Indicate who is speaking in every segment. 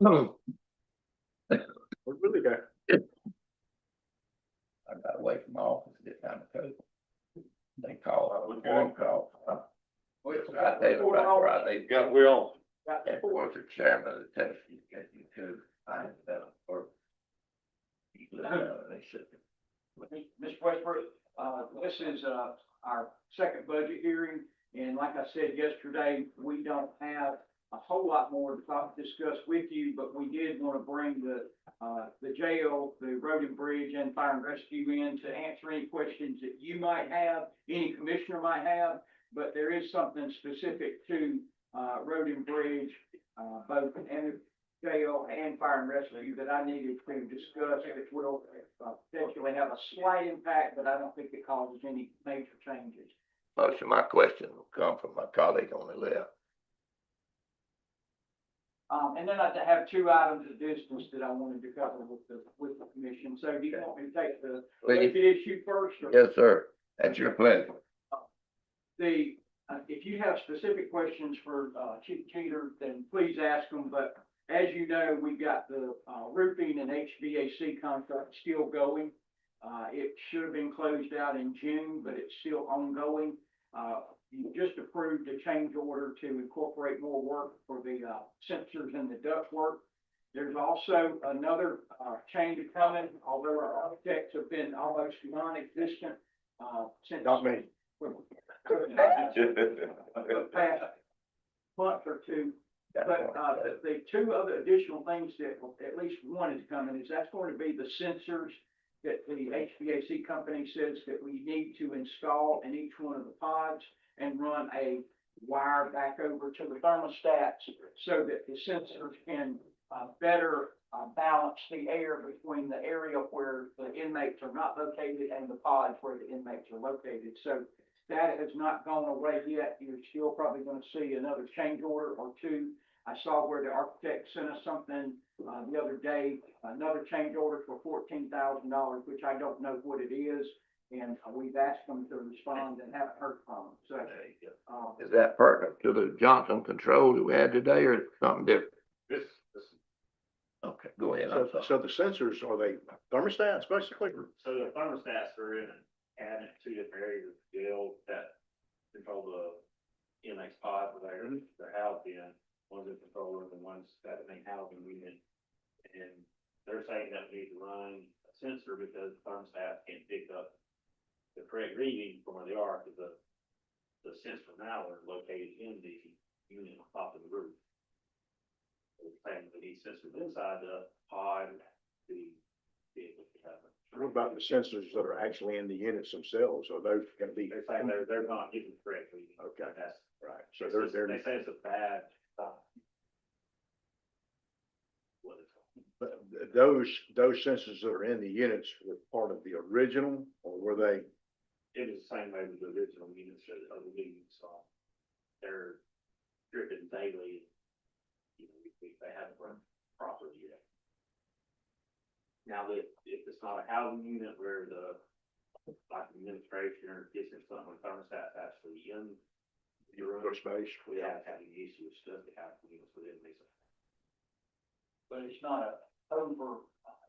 Speaker 1: We really got,
Speaker 2: I got away from my office this time of COVID. They called, one call. Got there right where I need.
Speaker 1: got, we're on.
Speaker 2: And was the chairman of the Tennessee Executive too, I had that, or. They said.
Speaker 3: Mr. Westbrook, this is, our second budget hearing, and like I said yesterday, we don't have a whole lot more to discuss with you, but we did want to bring the jail, the road and bridge, and fire and rescue in to answer any questions that you might have, any commissioner might have, but there is something specific to, road and bridge, both and jail and fire and rescue that I needed to discuss, which will potentially have a slight impact, but I don't think it causes any major changes.
Speaker 2: Most of my questions will come from my colleague on the left.
Speaker 3: And then I have two items of business that I wanted to cover with the commission. So do you want me to take the
Speaker 2: Please.
Speaker 3: budget issue first? Or
Speaker 2: Yes, sir. At your pleasure.
Speaker 3: if you have specific questions for, Chief Cheater, then please ask them, but as you know, we've got the, roofing and HVAC contract still going. It should have been closed out in June, but it's still ongoing. You just approved a change order to incorporate more work for the, sensors and the duct work. There's also another, change coming, although our architects have been almost non-existent, since.
Speaker 1: Not me.
Speaker 3: The past month or two. But, the two other additional things that, at least one is coming, is that's going to be the sensors that the HVAC company says that we need to install in each one of the pods and run a wire back over to the thermostats so that the sensors can, better, balance the air between the area where the inmates are not located and the pods where the inmates are located. So that has not gone away yet. You're still probably going to see another change order or two. I saw where the architect sent us something, the other day, another change order for $14,000, which I don't know what it is. And we've asked them to respond and haven't heard from them. So,
Speaker 2: Is that pertinent to the Johnson control that we had today or something different?
Speaker 1: This,
Speaker 2: Okay, go ahead. I'm
Speaker 1: so,
Speaker 2: sorry.
Speaker 1: so the sensors, are they thermostats basically?
Speaker 4: So the thermostats are in a cabinet, two different areas of the jail that control the inmates pod where they're housed in. One's a control room and one's got the main housing unit. And they're saying that we need to run a sensor because the thermostat can't pick up the correct reading from where they are, because the sensor now are located in the unit on top of the roof. So they're saying that these sensors inside the pod, the vehicle can have it.
Speaker 1: What about the sensors that are actually in the units themselves? Are those gonna be?
Speaker 4: They're saying they're not getting the correct reading.
Speaker 1: Okay.
Speaker 4: That's,
Speaker 1: Right, so they're,
Speaker 4: they say it's a bad, what is it?
Speaker 1: but those sensors that are in the units were part of the original, or were they?
Speaker 4: It is the same way with the original units that are the units, so they're dripping daily. You know, they haven't run properly yet. Now that if it's not a housing unit where the, like administration or kitchen, something with thermostats actually in your room,
Speaker 1: Space?
Speaker 4: we have had the issue of stuff that happens units within these.
Speaker 3: but it's not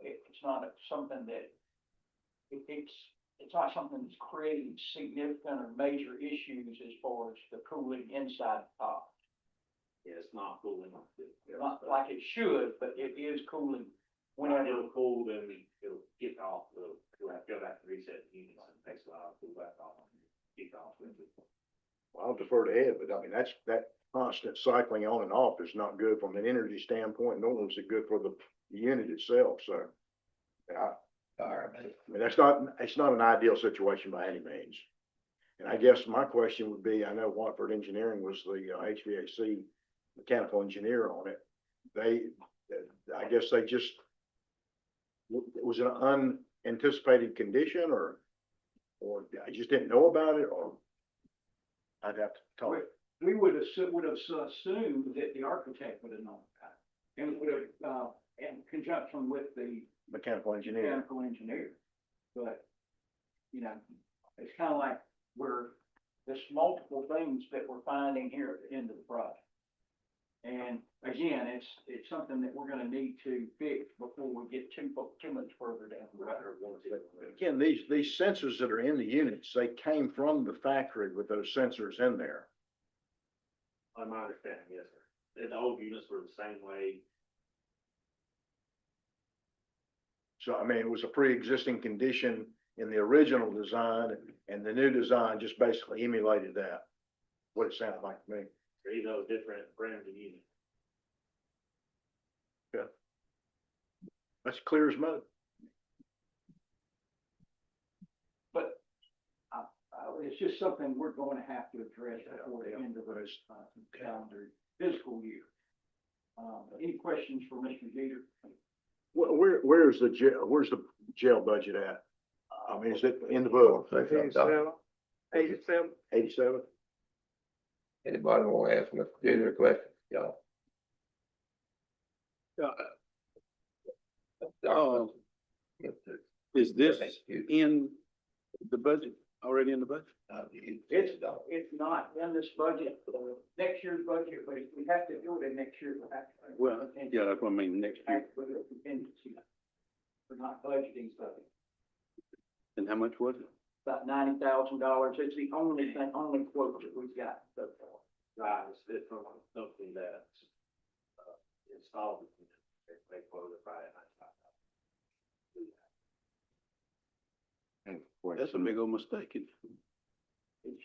Speaker 3: it's not something that, it's not something that's creating significant or major issues as far as the cooling inside the pod.
Speaker 4: Yeah, it's not cooling.
Speaker 3: Not like it should, but it is cooling
Speaker 4: Whenever
Speaker 3: whenever.
Speaker 4: it'll cool, then it'll get off, you'll have to go back to reset the units, and it takes a while to cool back off, get off with it.
Speaker 1: Well, I'll defer to Ed, but I mean, that constant cycling on and off is not good from an energy standpoint, nor is it good for the unit itself, so. Yeah,
Speaker 2: Sorry,
Speaker 1: I mean, it's not an ideal situation by any means. And I guess my question would be, I know Watford Engineering was the HVAC mechanical engineer on it. I guess they just, it was an unanticipated condition or I just didn't know about it, or I'd have to talk.
Speaker 3: We would have assumed that the architect would have known about it, and would have, in conjunction with the
Speaker 1: Mechanical engineer.
Speaker 3: mechanical engineer. But, you know, it's kind of like there's multiple things that we're finding here at the end of the project. And again, it's something that we're gonna need to fix before we get too much further down the road.
Speaker 1: Again, these sensors that are in the units, they came from the factory with those sensors in there.
Speaker 4: On my understanding, yes, sir. The old units were the same way.
Speaker 1: So, I mean, it was a pre-existing condition in the original design, and the new design just basically emulated that. What it sounded like to me.
Speaker 4: Or even though different brands of units.
Speaker 1: That's clear as mud.
Speaker 3: But, it's just something we're going to have to address before the end of the, calendar fiscal year. Any questions for Mr. Jeter?
Speaker 1: Where's the jail budget at? I mean, is it in the book? 87?
Speaker 2: Anybody want to ask Mr. Jeter a question, y'all?
Speaker 5: Is this in the budget, already in the budget?
Speaker 3: It's not in this budget, next year's budget, but if we have to do it in next year, we'll have to.
Speaker 5: Well, yeah, that's what I mean, next year.
Speaker 3: Contingency. We're not budgeting something.
Speaker 5: And how much was it?
Speaker 3: About $90,000. It's the only thing, only quote that we've got so far.
Speaker 4: Right, it's from something that, installed, they quoted by
Speaker 5: That's a big old mistake.
Speaker 3: It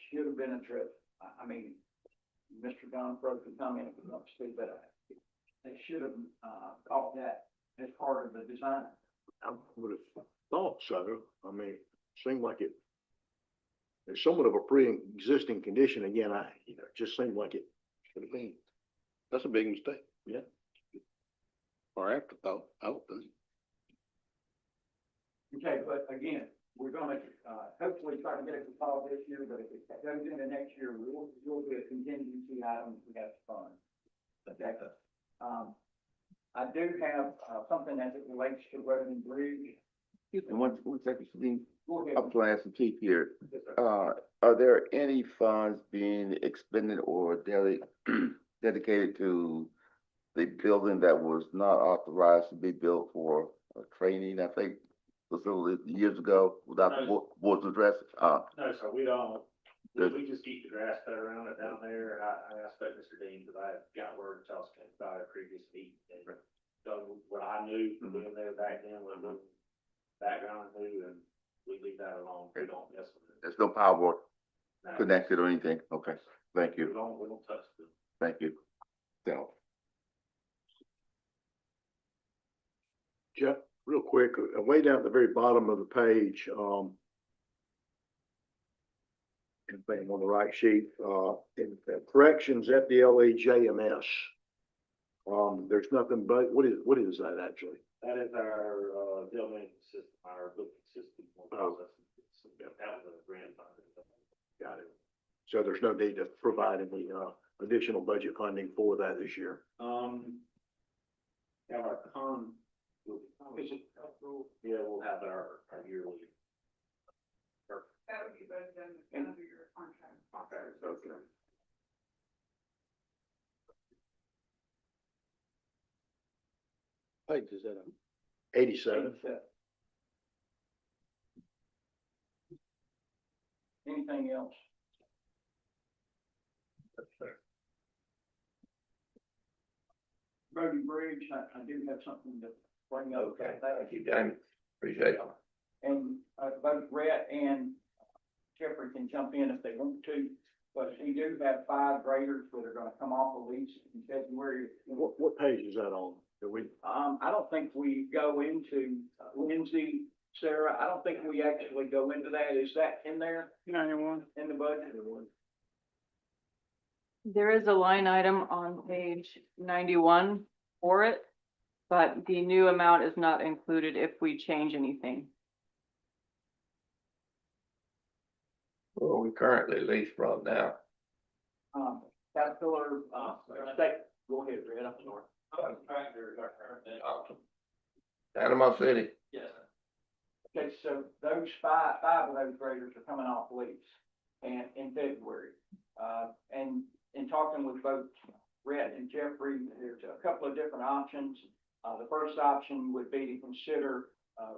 Speaker 3: should have been addressed. I mean, Mr. Don Pro can comment if he wants to, but they should have, caught that as part of the design.
Speaker 1: I would have thought so. I mean, it seemed like it's somewhat of a pre-existing condition. Again, it just seemed like it should have been.
Speaker 5: That's a big mistake.
Speaker 1: Yeah.
Speaker 5: Or afterthought, I would think.
Speaker 3: Okay, but again, we're gonna, hopefully try to get it resolved this year, but if it goes into next year, we'll do a contingency item we have to fund. Okay. I do have, something as it relates to road and bridge.
Speaker 6: And one second, Steve,
Speaker 3: Go ahead.
Speaker 6: I'm trying to ask the chief here. Are there any funds being expended or dedicated to the building that was not authorized to be built for training, I think, facility years ago without the board's address?
Speaker 4: No, sir, we don't,
Speaker 6: Good.
Speaker 4: we just keep the grass cut around it down there. I asked Mr. Dean, because I got word to tell us about a previous meeting. And so what I knew from being there back then, was the background I knew, and we leave that alone. We don't mess with it.
Speaker 6: There's no power board
Speaker 4: No,
Speaker 6: connected or anything? Okay, thank
Speaker 4: We
Speaker 6: you,
Speaker 4: don't touch them.
Speaker 6: thank you. So,
Speaker 1: Jeff, real quick, way down at the very bottom of the page, anything on the right sheet, in corrections at the LEJMS. There's nothing but, what is that actually?
Speaker 4: That is our, building system, our booking system. Processing system. That was a grant fund.
Speaker 1: Got it. So there's no need to provide any, additional budget funding for that this year.
Speaker 4: Have our yeah, we'll have our yearly.
Speaker 7: That would be better than the end of your contract.
Speaker 1: Okay.
Speaker 5: Page is that on?
Speaker 1: 87.
Speaker 3: Anything else? Road and bridge, I do have something to bring up.
Speaker 2: Okay, thank you, Jamie. Appreciate it.
Speaker 3: And, both Rhett and Jeffrey can jump in if they want to, but we do have 5 graders that are gonna come off the lease in February.
Speaker 1: What page is that on? Do we,
Speaker 3: I don't think we go into, Lindsay, Sarah, I don't think we actually go into that. Is that in there,
Speaker 5: 91.
Speaker 3: in the budget?
Speaker 8: There is a line item on page 91 for it, but the new amount is not included if we change anything.
Speaker 2: Well, we currently lease from now.
Speaker 3: Caterpillar, state, go ahead, Red, I'm sorry.
Speaker 2: Panama City.
Speaker 3: Yes. Okay, so those five of those graders are coming off lease and in February. And in talking with both Rhett and Jeffrey, there's a couple of different options. The first option would be to consider, a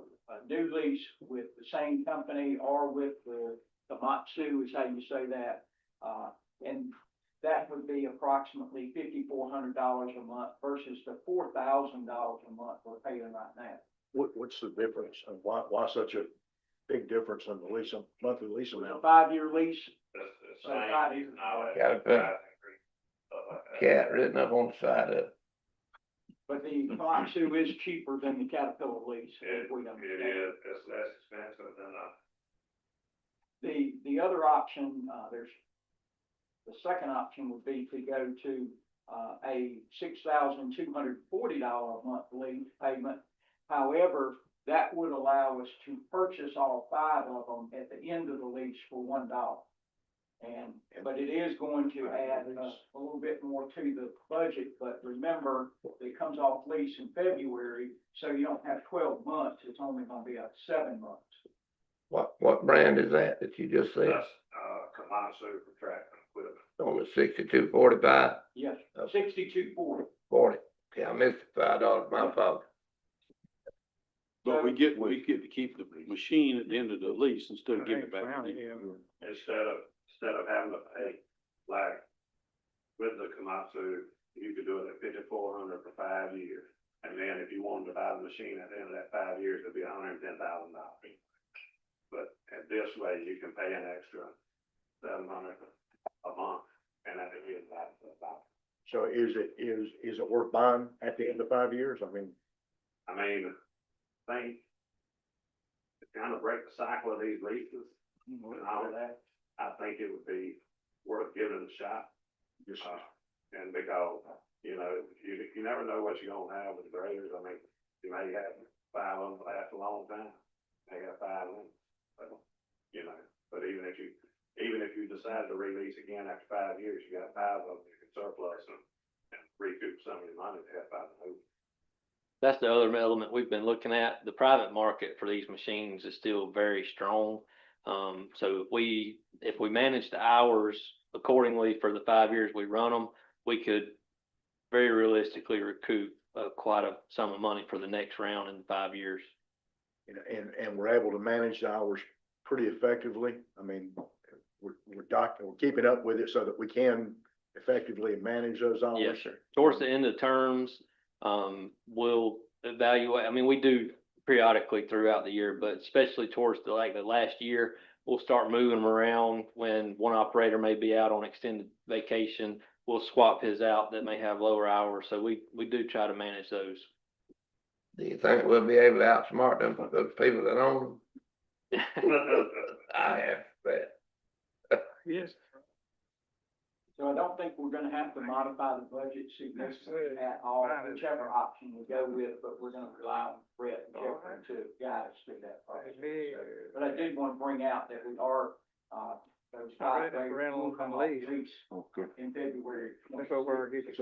Speaker 3: new lease with the same company or with the Komatsu is how you say that. And that would be approximately $5,400 a month versus the $4,000 a month we're paying right now.
Speaker 1: What's the difference? And why such a big difference in the lease, monthly lease
Speaker 3: With a
Speaker 1: amount?
Speaker 3: 5-year lease,
Speaker 4: That's the
Speaker 3: So
Speaker 4: same.
Speaker 3: I do-
Speaker 2: Got a
Speaker 4: Price increase, stuff like that.
Speaker 2: cat written up on the side of it.
Speaker 3: but the Komatsu is cheaper than the Caterpillar lease.
Speaker 4: It
Speaker 3: if we don't-
Speaker 4: it's less expensive than,
Speaker 3: The other option, the second option would be to go to, a $6,240 a month lease payment. However, that would allow us to purchase all 5 of them at the end of the lease for $1. But it is going to add a little bit more to the budget, but remember, it comes off lease in February, so you don't have 12 months, it's only gonna be 7 months.
Speaker 2: What brand is that you just said?
Speaker 4: that's, Komatsu for tractor equipment.
Speaker 2: On the 6245,
Speaker 3: Yes, 6240.
Speaker 2: 40. Okay, I missed the $5, my fault.
Speaker 5: But we get to keep the machine at the end of the lease instead of giving it back.
Speaker 4: Instead of having to pay, like, with the Komatsu, you could do it at $5,400 for 5 years. And then if you wanted to buy the machine at the end of that 5 years, it'd be $110,000. But at this way, you can pay an extra $700 a month, and that is about.
Speaker 1: So is it worth buying at the end of 5 years? I mean,
Speaker 4: Think, to kind of break the cycle of these leases and all of that, I think it would be worth giving it a shot.
Speaker 1: just,
Speaker 4: And because, you never know what you're gonna have with graders. I mean, you may have 5 of them last a long time. They got 5 of them, but even if you decide to release again after 5 years, you got 5 of them, you can surplus them and recoup some of your money to help out the move.
Speaker 9: That's the other element we've been looking at. The private market for these machines is still very strong. So if we manage the hours accordingly for the 5 years we run them, we could very realistically recoup quite a sum of money for the next round in 5 years.
Speaker 1: and we're able to manage the hours pretty effectively. I mean, we're keeping up with it so that we can effectively manage those hours.
Speaker 9: Yes, sir. Towards the end of terms, we'll evaluate, we do periodically throughout the year, but especially towards the last year, we'll start moving them around when one operator may be out on extended vacation. We'll swap his out that may have lower hours. So we do try to manage those.
Speaker 2: Do you think we'll be able to outsmart them, those people that own them? I have, but
Speaker 5: Yes.
Speaker 3: So I don't think we're gonna have to modify the budget significantly at all, whichever option we go with, but we're gonna rely on Brett and Jeffrey to guide us through that process. So, but I did want to bring out that we are, those 5 graders will come off lease
Speaker 6: Okay.
Speaker 3: in February.
Speaker 1: So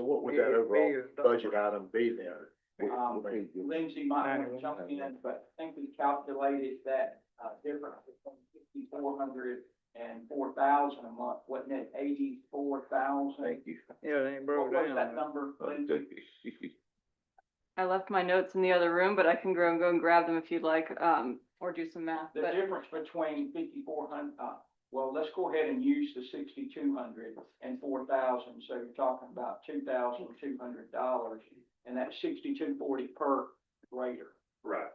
Speaker 1: what would that overall budget item be then?
Speaker 3: Lindsay might want to jump in, but I think we calculated that, difference between 5,400 and 4,000 a month, wasn't it 84,000?
Speaker 2: thank you.
Speaker 5: Yeah, it ain't
Speaker 3: What was that number, Lindsay?
Speaker 8: I left my notes in the other room, but I can go and grab them if you'd like, or do some math,
Speaker 3: The
Speaker 8: but
Speaker 3: difference between 5,400, well, let's go ahead and use the 6,200 and 4,000, so you're talking about $2,200, and that's 6,240 per grader.
Speaker 4: Right.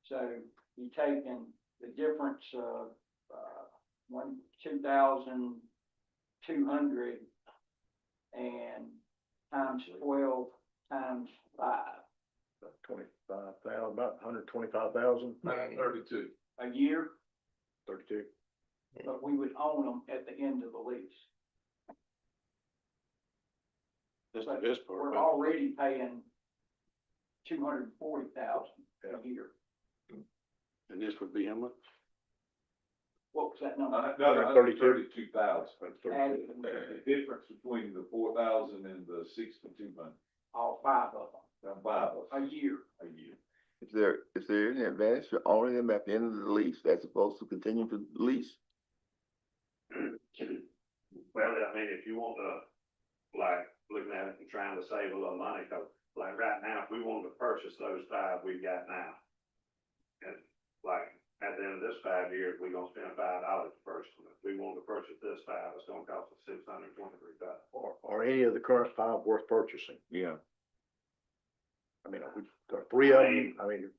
Speaker 3: So you taking the difference of, 2,200 and times 12 times 5
Speaker 1: $25,000, about $125,000,
Speaker 2: 32.
Speaker 3: a year,
Speaker 1: 32.
Speaker 3: but we would own them at the end of the lease.
Speaker 5: That's the
Speaker 3: But
Speaker 5: best part.
Speaker 3: we're already paying $240,000 a year.
Speaker 5: And this would be how much?
Speaker 3: What was that number?
Speaker 10: 32,000.
Speaker 3: Added
Speaker 10: The difference between the 4,000 and the 6,200,
Speaker 3: all 5 of them, a year.
Speaker 10: a year.
Speaker 6: Is there any advantage to owning them at the end of the lease as opposed to continue to lease?
Speaker 4: Well, if you want to, like, looking at it from would save a little money, cause like right now, if we wanted to purchase those 5 we've got now. And like, at the end of this 5 years, we gonna spend $5 to purchase them. If we want to purchase this 5, it's gonna cost us $623.
Speaker 1: Or any of the current 5 worth purchasing?
Speaker 6: Yeah.
Speaker 1: I mean, we've got 3 of them, I mean,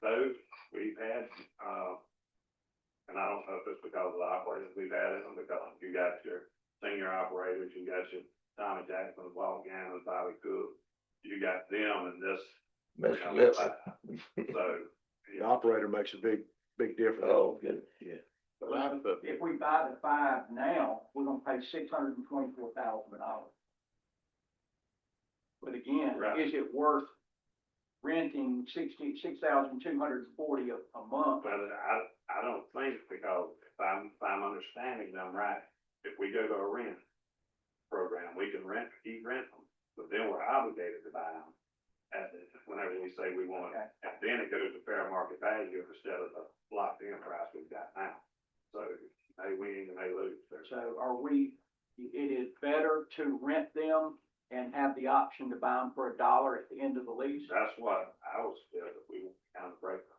Speaker 4: Those, we've had, and I don't know if it's because of the operators we've had in them, because you got your senior operators, you got your Tommy Jackson, Walt Gannon, Bobby Cook, you got them and this.
Speaker 2: Mr. Lipson.
Speaker 4: So,
Speaker 1: the operator makes a big difference.
Speaker 2: Oh, good.
Speaker 1: Yeah.
Speaker 3: If we buy the 5 now, we're gonna pay $624,000. But again,
Speaker 4: Right.
Speaker 3: is it worth renting $6,240 a month?
Speaker 4: but I don't think, because if I'm understanding them right, if we go to a rent program, we can keep renting them, but then we're obligated to buy them whenever we say we want it. And then it goes to fair market value instead of the locked in price we've got now. So they win and they lose.
Speaker 3: So it is better to rent them and have the option to buy them for $1 at the end of the lease?
Speaker 4: That's what I was, if we kind of break the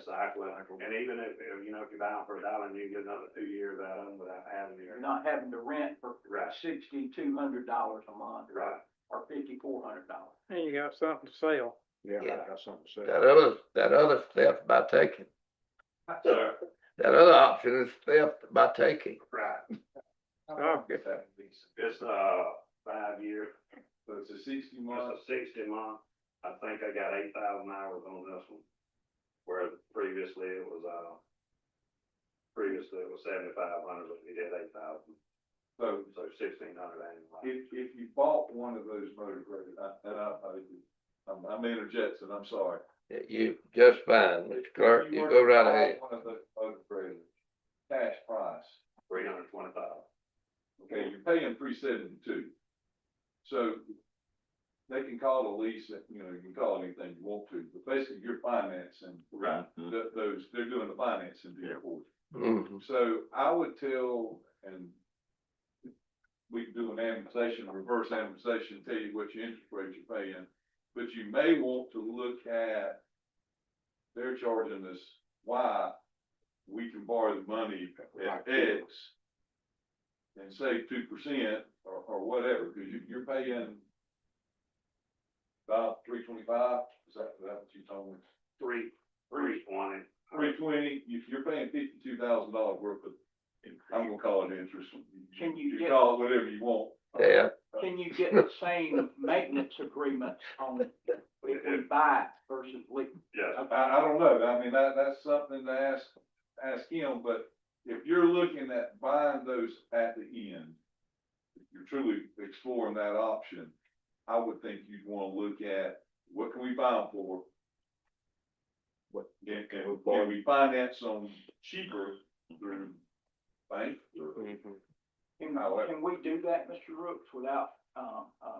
Speaker 4: cycle. And even if you buy them for $1 and you get another 2 years out of them without having
Speaker 3: You're
Speaker 4: your.
Speaker 3: not having to rent for
Speaker 4: Right.
Speaker 3: $6,200 a month.
Speaker 4: Right.
Speaker 3: Or $5,400.
Speaker 5: And you got something to sell.
Speaker 1: Yeah,
Speaker 2: Yeah.
Speaker 1: that's something to say.
Speaker 2: That other theft by taking,
Speaker 4: So,
Speaker 2: that other option is theft by taking.
Speaker 4: right,
Speaker 5: Okay.
Speaker 4: it's 5 years,
Speaker 10: So it's a 60
Speaker 4: it's
Speaker 10: month.
Speaker 4: a 60 month. I think I got 8,000 hours on this one. Where previously it was 7,500, but we did 8,000,
Speaker 10: So
Speaker 4: so 1,600 annually.
Speaker 10: if you bought one of those motor graders, I'm interjecting, I'm sorry.
Speaker 2: You just fine, Mr. Clerk, you go right ahead.
Speaker 10: One of those motor graders, cash price,
Speaker 4: 320,000.
Speaker 10: okay, you're paying $372. So they can call it a lease, you can call it anything you want to, but basically you're financing.
Speaker 4: Right.
Speaker 10: They're doing the financing deal for you.
Speaker 2: Mhm.
Speaker 10: So I would tell, and we can do an amortization, reverse amortization, tell you what your interest rate you're paying. But you may want to look at, they're charging us Y, we can borrow the money at X and save 2% or whatever, because you're paying about $325, is that what you told me?
Speaker 4: 320.
Speaker 10: 320, you're paying $52,000 worth of, I'm gonna call it interest.
Speaker 3: Can you
Speaker 10: You
Speaker 3: get-
Speaker 10: call it whatever you want.
Speaker 2: Yeah,
Speaker 3: Can you get the same maintenance agreement on it if we buy it versus lease?
Speaker 4: Yes.
Speaker 10: I don't know, I mean, that's something to ask him, but if you're looking at buying those at the end, if you're truly exploring that option, I would think you'd wanna look at, what can we buy them for?
Speaker 1: What
Speaker 10: Can we finance them cheaper through bank?
Speaker 2: Mhm.
Speaker 3: Can we do that, Mr. Rooks, without,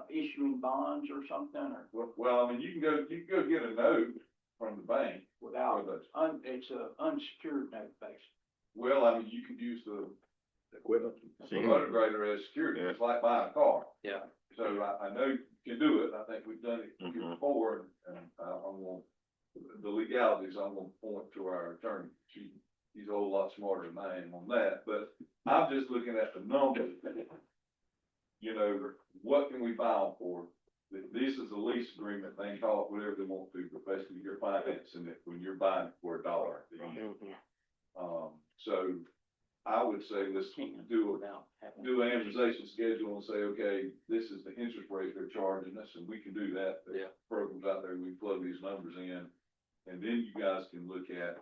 Speaker 3: issuing bonds or something, or
Speaker 10: Well, I mean, you can go get a note from the bank for
Speaker 3: without,
Speaker 10: those.
Speaker 3: it's a unsecured note basically?
Speaker 10: Well, I mean, you could use the
Speaker 1: Equipment.
Speaker 10: motor grader as security, it's like buying a car.
Speaker 9: Yeah.
Speaker 10: So I know you can do it, I think we've done it
Speaker 6: Mhm.
Speaker 10: before, and I'm gonna, the legalities, I'm gonna point to our attorney. He's a whole lot smarter than I am on that, but I'm just looking at the numbers. What can we buy them for? This is a lease agreement, they can call it whatever they want to, but basically you're financing it when you're buying it for $1. So I would say let's do an amortization schedule and say, okay, this is the interest rate they're charging us, and we can do that.
Speaker 9: Yeah.
Speaker 10: Programs out there, we plug these numbers in, and then you guys can look at,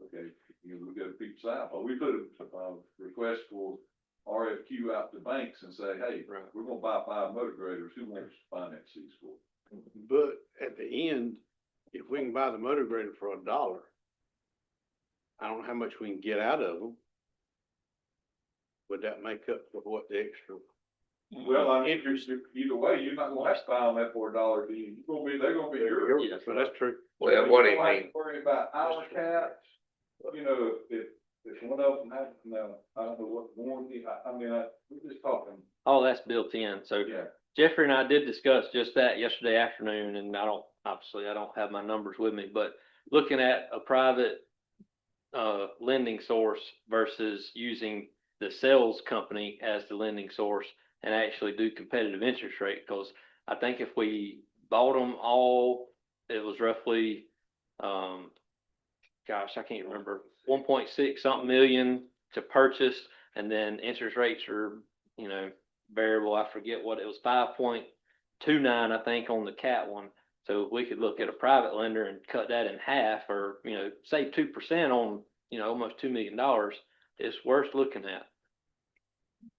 Speaker 10: okay, we go to people's side, but we put a request for RFQ out to banks and say, hey,
Speaker 9: Right.
Speaker 10: we're gonna buy 5 motor graders, who wants to finance these for?
Speaker 5: But at the end, if we can buy the motor grader for $1, I don't know how much we can get out of them. Would that make up for what the extra?
Speaker 10: Well, I mean, either way, you're not gonna have to buy them at for $1, they're gonna be yours.
Speaker 5: Yeah, so that's true.
Speaker 2: Well, what do you
Speaker 10: don't have
Speaker 2: mean?
Speaker 10: to worry about our caps, if one of them has, I don't know what warranty, we're just talking,
Speaker 9: All that's built in, so
Speaker 10: yeah.
Speaker 9: Jeffrey and I did discuss just that yesterday afternoon, and obviously, I don't have my numbers with me, but looking at a private lending source versus using the sales company as the lending source and actually do competitive interest rate, because I think if we bought them all, it was roughly, gosh, I can't remember, 1.6 something million to purchase, and then interest rates are, variable. I forget what it was, 5.29, I think, on the cat one. So we could look at a private lender and cut that in half, or, save 2% on, almost $2 million. It's worth looking at.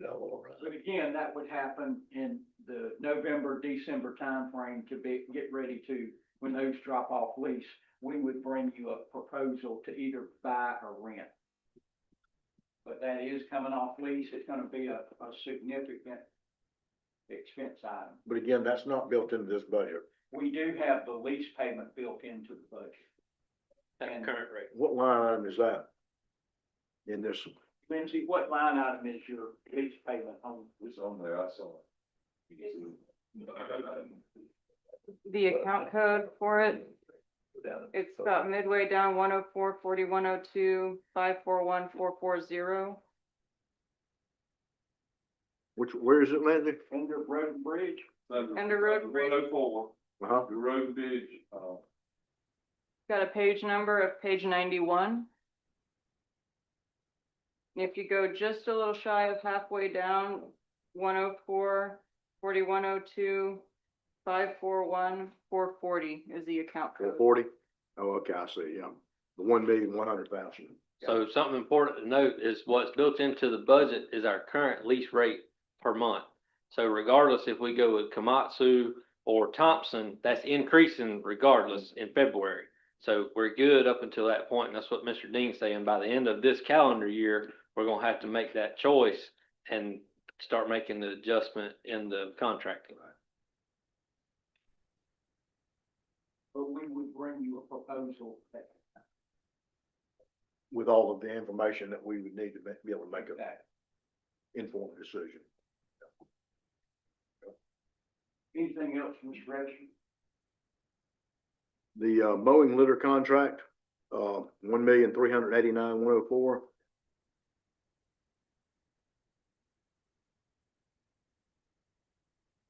Speaker 3: But again, that would happen in the November, December timeframe get ready to, when those drop off lease, we would bring you a proposal to either buy or rent. But that is coming off lease. It's gonna be a significant expense item.
Speaker 1: But again, that's not built into this budget.
Speaker 3: We do have the lease payment built into the budget.
Speaker 9: At
Speaker 3: And-
Speaker 9: current rate.
Speaker 1: What line item is that? In this,
Speaker 3: Lindsay, what line item is your lease payment on?
Speaker 10: It's on there, I saw it.
Speaker 8: The account code for it, it's about midway down 104, 40, 102, 541, 440.
Speaker 1: where is it, Lindsay?
Speaker 3: Under Road and Bridge?
Speaker 8: Under Road and Bridge.
Speaker 10: 104,
Speaker 1: Uh-huh.
Speaker 10: the road and bridge,
Speaker 8: Got a page number of page 91. If you go just a little shy of halfway down, 104, 40, 102, 541, 440 is the account code.
Speaker 1: 440? Oh, okay, I see, yeah. The 1,100,000.
Speaker 9: So something important to note is what's built into the budget is our current lease rate per month. So regardless if we go with Komatsu or Thompson, that's increasing regardless in February. So we're good up until that point, and that's what Mr. Dean's saying. By the end of this calendar year, we're gonna have to make that choice and start making the adjustment in the contracting.
Speaker 3: But we would bring you a proposal that,
Speaker 1: With all of the information that we would need to be able to make an informed decision.
Speaker 3: anything else, Mr. Reggie?
Speaker 1: The mowing litter contract, 1,389,104.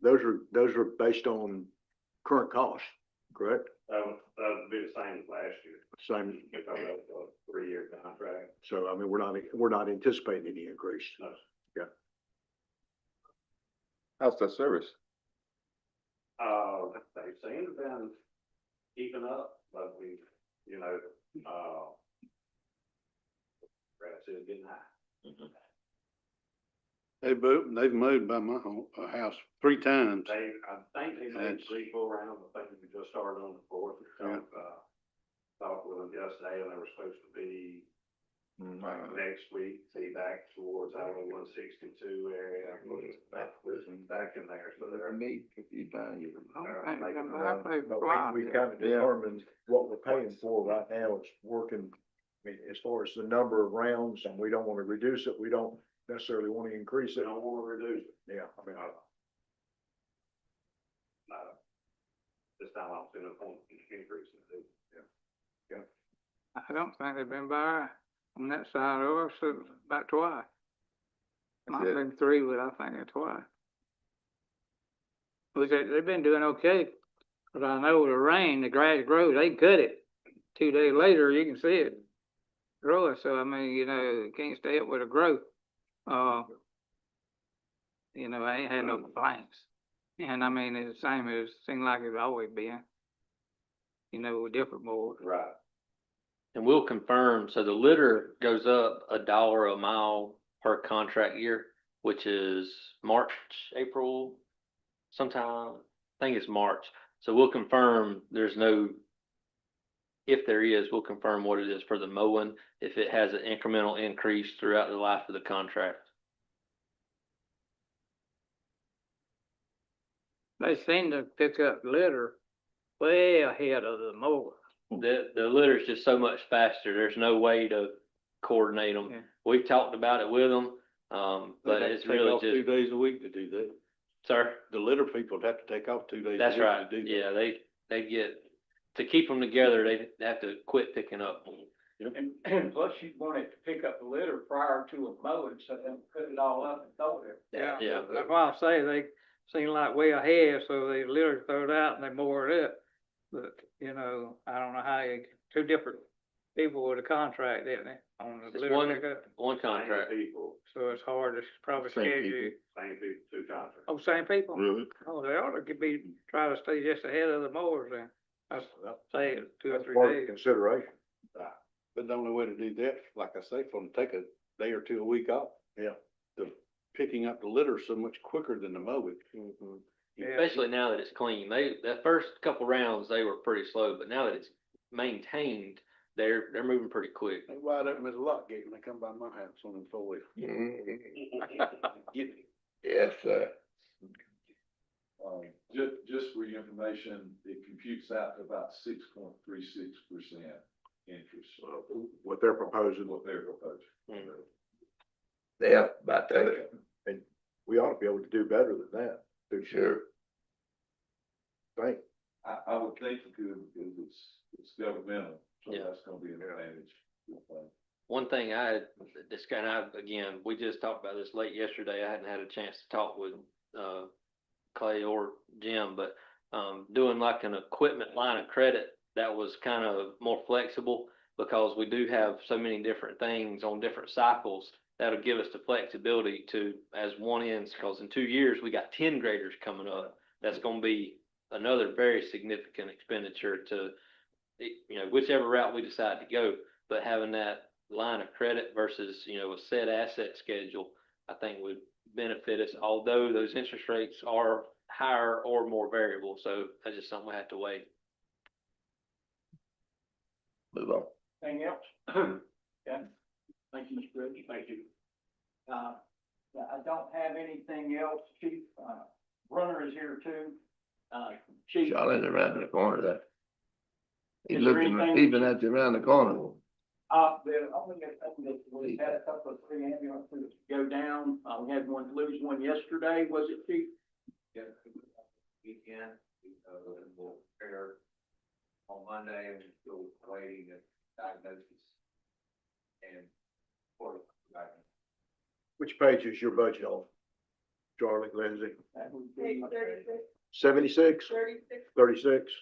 Speaker 1: Those are based on current cost, correct?
Speaker 4: That would be the same as last year.
Speaker 1: Same,
Speaker 4: If I wrote a 3-year contract.
Speaker 1: so I mean, we're not anticipating any increase.
Speaker 4: No.
Speaker 6: How's that service?
Speaker 4: They seem to have been keeping up, but we, grass is getting high.
Speaker 5: They've mowed by my house 3 times.
Speaker 4: I think they made
Speaker 5: That's-
Speaker 4: 3-4 rounds. I think we just started on the 4th.
Speaker 5: Yeah.
Speaker 4: Talked with them yesterday, and they were supposed to be next week, see back towards Highway 162 area. Back in there, so they're.
Speaker 1: But we kind of determined what we're paying for right now. It's working, I mean, as far as the number of rounds, and we don't want to reduce it. We don't necessarily want to increase
Speaker 4: They
Speaker 1: it.
Speaker 4: don't want to reduce it.
Speaker 1: Yeah, I mean,
Speaker 4: This time I don't see no point in increasing it.
Speaker 11: I don't think they've been by on that side of us about twice. Might have been 3, but I think it's twice. But they've been doing okay, but I know the rain, the grass grows, they cut it. 2 days later, you can see it growing, so I mean, you can't stay up with the growth. I ain't had no complaints. And I mean, it's the same as, seemed like it's always been. With different boards.
Speaker 4: Right.
Speaker 9: And we'll confirm, so the litter goes up $1 a mile per contract year, which is March, April, sometime, I think it's March. So we'll confirm if there is, we'll confirm what it is for the mowing, if it has an incremental increase throughout the life of the contract.
Speaker 11: They seem to pick up litter way ahead of the mower.
Speaker 9: The litter is just so much faster. There's no way to coordinate them.
Speaker 11: Yeah.
Speaker 9: We've talked about it with them, but it's really
Speaker 5: 2
Speaker 9: just,
Speaker 5: days a week to do that.
Speaker 9: Sir?
Speaker 5: The litter people would have to take off 2 days. a
Speaker 9: That's
Speaker 5: week
Speaker 9: right,
Speaker 5: to do that.
Speaker 9: yeah, they get, to keep them together, they have to quit picking up.
Speaker 3: And plus you want it to pick up the litter prior to a mowing, so they don't put it all up and throw it.
Speaker 9: Yeah.
Speaker 11: That's why I say they seem like way ahead, so they literally throw it out and they mow it up. But, you know, I don't know how you, two different people with a contract, didn't they, on the
Speaker 9: It's
Speaker 11: litter
Speaker 9: one-
Speaker 11: pickup?
Speaker 9: One contract.
Speaker 4: People,
Speaker 11: So it's hard to probably
Speaker 6: Same
Speaker 11: schedule.
Speaker 4: same people, two contracts.
Speaker 11: Oh, same people?
Speaker 6: Really?
Speaker 11: Oh, they ought to be, try to stay just ahead of the mowers then. I'd say 2 or
Speaker 1: That's
Speaker 11: 3
Speaker 1: part of the
Speaker 11: days.
Speaker 1: consideration.
Speaker 5: But the only way to do that, like I say, for them to take a day or two a week off.
Speaker 1: Yeah.
Speaker 5: The picking up the litter so much quicker than the mowing.
Speaker 11: Yeah.
Speaker 9: Especially now that it's clean. The first couple rounds, they were pretty slow, but now that it's maintained, they're moving pretty quick.
Speaker 5: They wide open as a lock gate when they come by my house on them 4 wheels.
Speaker 2: Yes, sir.
Speaker 10: Just for your information, it computes out to about 6.36% interest.
Speaker 1: What they're proposing.
Speaker 10: What they're proposing.
Speaker 2: Yeah, about that,
Speaker 1: And we ought to be able to do better than that.
Speaker 2: for sure.
Speaker 1: Think.
Speaker 10: I would think you could, because it's governmental, so
Speaker 9: Yeah.
Speaker 10: that's gonna be an advantage.
Speaker 9: One thing I had, this kind of, again, we just talked about this late yesterday. I hadn't had a chance to talk with, Clay or Jim, but, doing like an equipment line of credit that was kind of more flexible because we do have so many different things on different cycles. That'll give us the flexibility to, as one ends, because in 2 years, we got 10 graders coming up. That's gonna be another very significant expenditure to, you know, whichever route we decide to go. But having that line of credit versus, you know, a set asset schedule, I think would benefit us, although those interest rates are higher or more variable. So that's just something we have to weigh.
Speaker 2: Move on.
Speaker 3: Anything else? Okay, thank you, Mr. Bridge. Thank you. Yeah, I don't have anything else, Chief, Runner is here too. Chief.
Speaker 2: Charlie's around the corner there. He's
Speaker 3: Is there
Speaker 2: looking,
Speaker 3: anything-
Speaker 2: peeping at you around the corner.
Speaker 3: The only thing that we had a couple of 3 ambulances go down, we had lose one yesterday, was it, Chief?
Speaker 4: Yeah, weekend, we'll prepare on Monday and still waiting a diagnosis. And for,
Speaker 1: Which page is your budget on? Charlie, Lindsay?
Speaker 3: That would be
Speaker 7: Page
Speaker 3: my-
Speaker 7: 36,
Speaker 1: 76,
Speaker 7: 36.
Speaker 1: 36?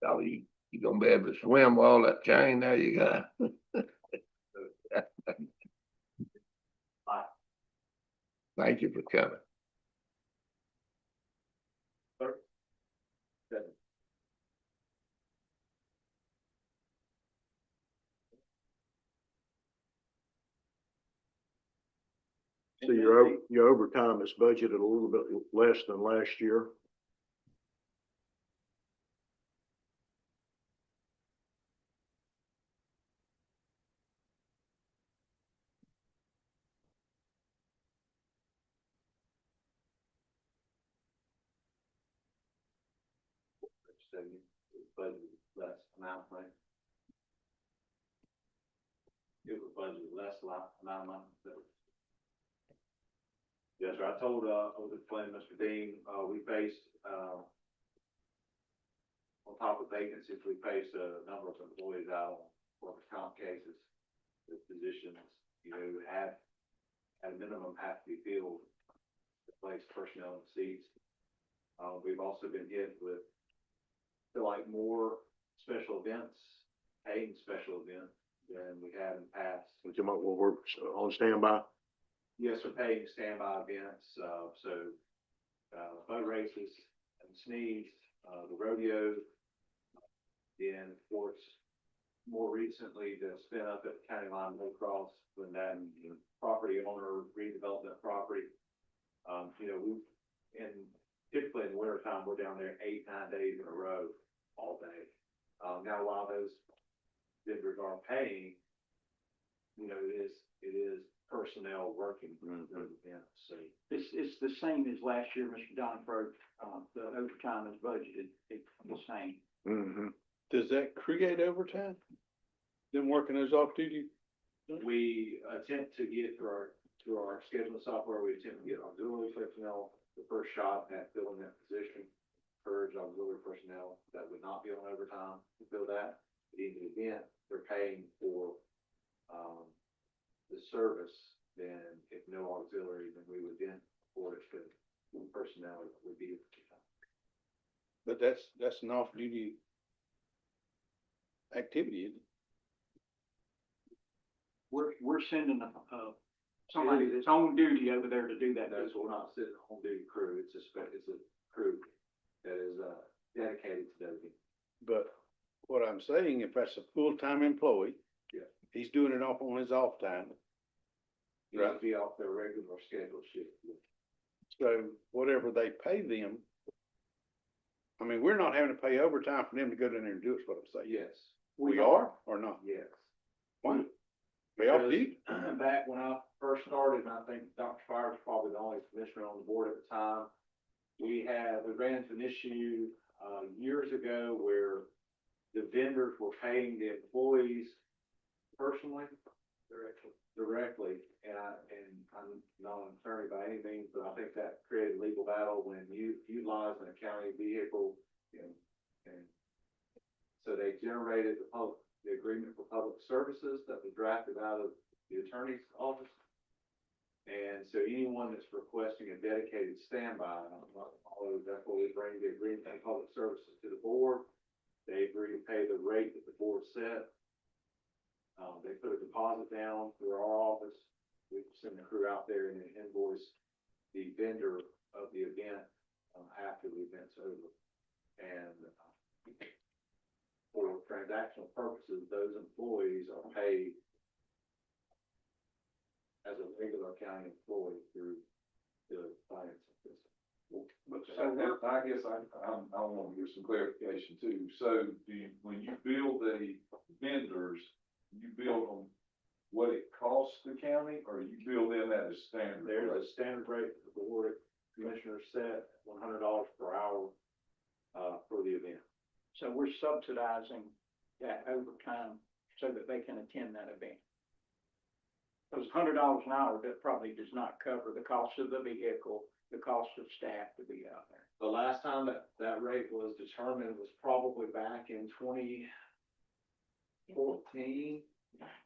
Speaker 2: Oh, you gonna be able to swim with all that chain there you got. Thank you for coming.
Speaker 1: So your overtime is budgeted a little bit less than last year.
Speaker 4: so you, budget less amount of money. It was budgeted less amount of money. Yes, sir, I told, I was explaining to Mr. Dean, we faced, on top of vacancies, we faced a number of employees out on workers' comp cases. The positions, you know, at a minimum have to be filled to place personnel in seats. We've also been hit with, feel like more special events, paying special events than we had in the past.
Speaker 1: Which we're on standby.
Speaker 4: Yes, we're paying standby events, boat races and sneeze, the rodeo. Then, of course, more recently, the spin up at County Line Blue Cross, when that property owner redeveloped that property. And typically in the winter time, we're down there 8-9 days in a row, all day. Now, while those vendors are paying, it is personnel working those events, so.
Speaker 3: It's the same as last year, Mr. Donford, the overtime is budgeted, it's the same.
Speaker 1: Mm-hmm.
Speaker 5: Does that create overtime? Them working those off-duty?
Speaker 4: We attempt to get through our scheduling software, we attempt to get auxiliary personnel the first shot at filling that position. Encourage auxiliary personnel that would not be on overtime to fill that. But in the event they're paying for, the service, then if no auxiliary, then we would then afford it to personnel that would be.
Speaker 5: But that's an off-duty activity, isn't it?
Speaker 3: We're sending somebody that's on duty over there to do that.
Speaker 4: Those will not sit in a home duty crew, it's a crew that is, dedicated to that event.
Speaker 5: But what I'm saying, if that's a full-time employee.
Speaker 4: Yeah.
Speaker 5: He's doing it off on his off time.
Speaker 4: You have to be off their regular schedule shift.
Speaker 5: So whatever they pay them, I mean, we're not having to pay overtime for them to go down there and do it, is what I'm saying.
Speaker 4: Yes,
Speaker 5: We are or not?
Speaker 4: yes.
Speaker 5: Why? They off duty?
Speaker 4: Because back when I first started, and I think Dr. Fire was probably the only commissioner on the board at the time, we ran into an issue, years ago where the vendors were paying the employees personally. Directly, and I'm not an attorney by any means, but I think that created a legal battle when you utilizing a county vehicle, and so they generated the agreement for public services that was drafted out of the attorney's office. And so anyone that's requesting a dedicated standby, that's what we bring the agreement for public services to the board. They agree to pay the rate that the board set. They put a deposit down through our office. We send the crew out there and then invoice the vendor of the event, after the event's over. And, for transactional purposes, those employees are paid as a regular county employee through the finance system.
Speaker 10: I guess I want to give some clarification too. So when you bill the vendors, you bill them what it costs the county, or you bill them at a standard
Speaker 4: There's
Speaker 10: rate?
Speaker 4: a standard rate that the board of commissioners set, $100 per hour, for the event.
Speaker 3: So we're subsidizing that overtime so that they can attend that event. Those $100 an hour, that probably does not cover the cost of the vehicle, the cost of staff to be out there.
Speaker 4: The last time that rate was determined was probably back in 2014.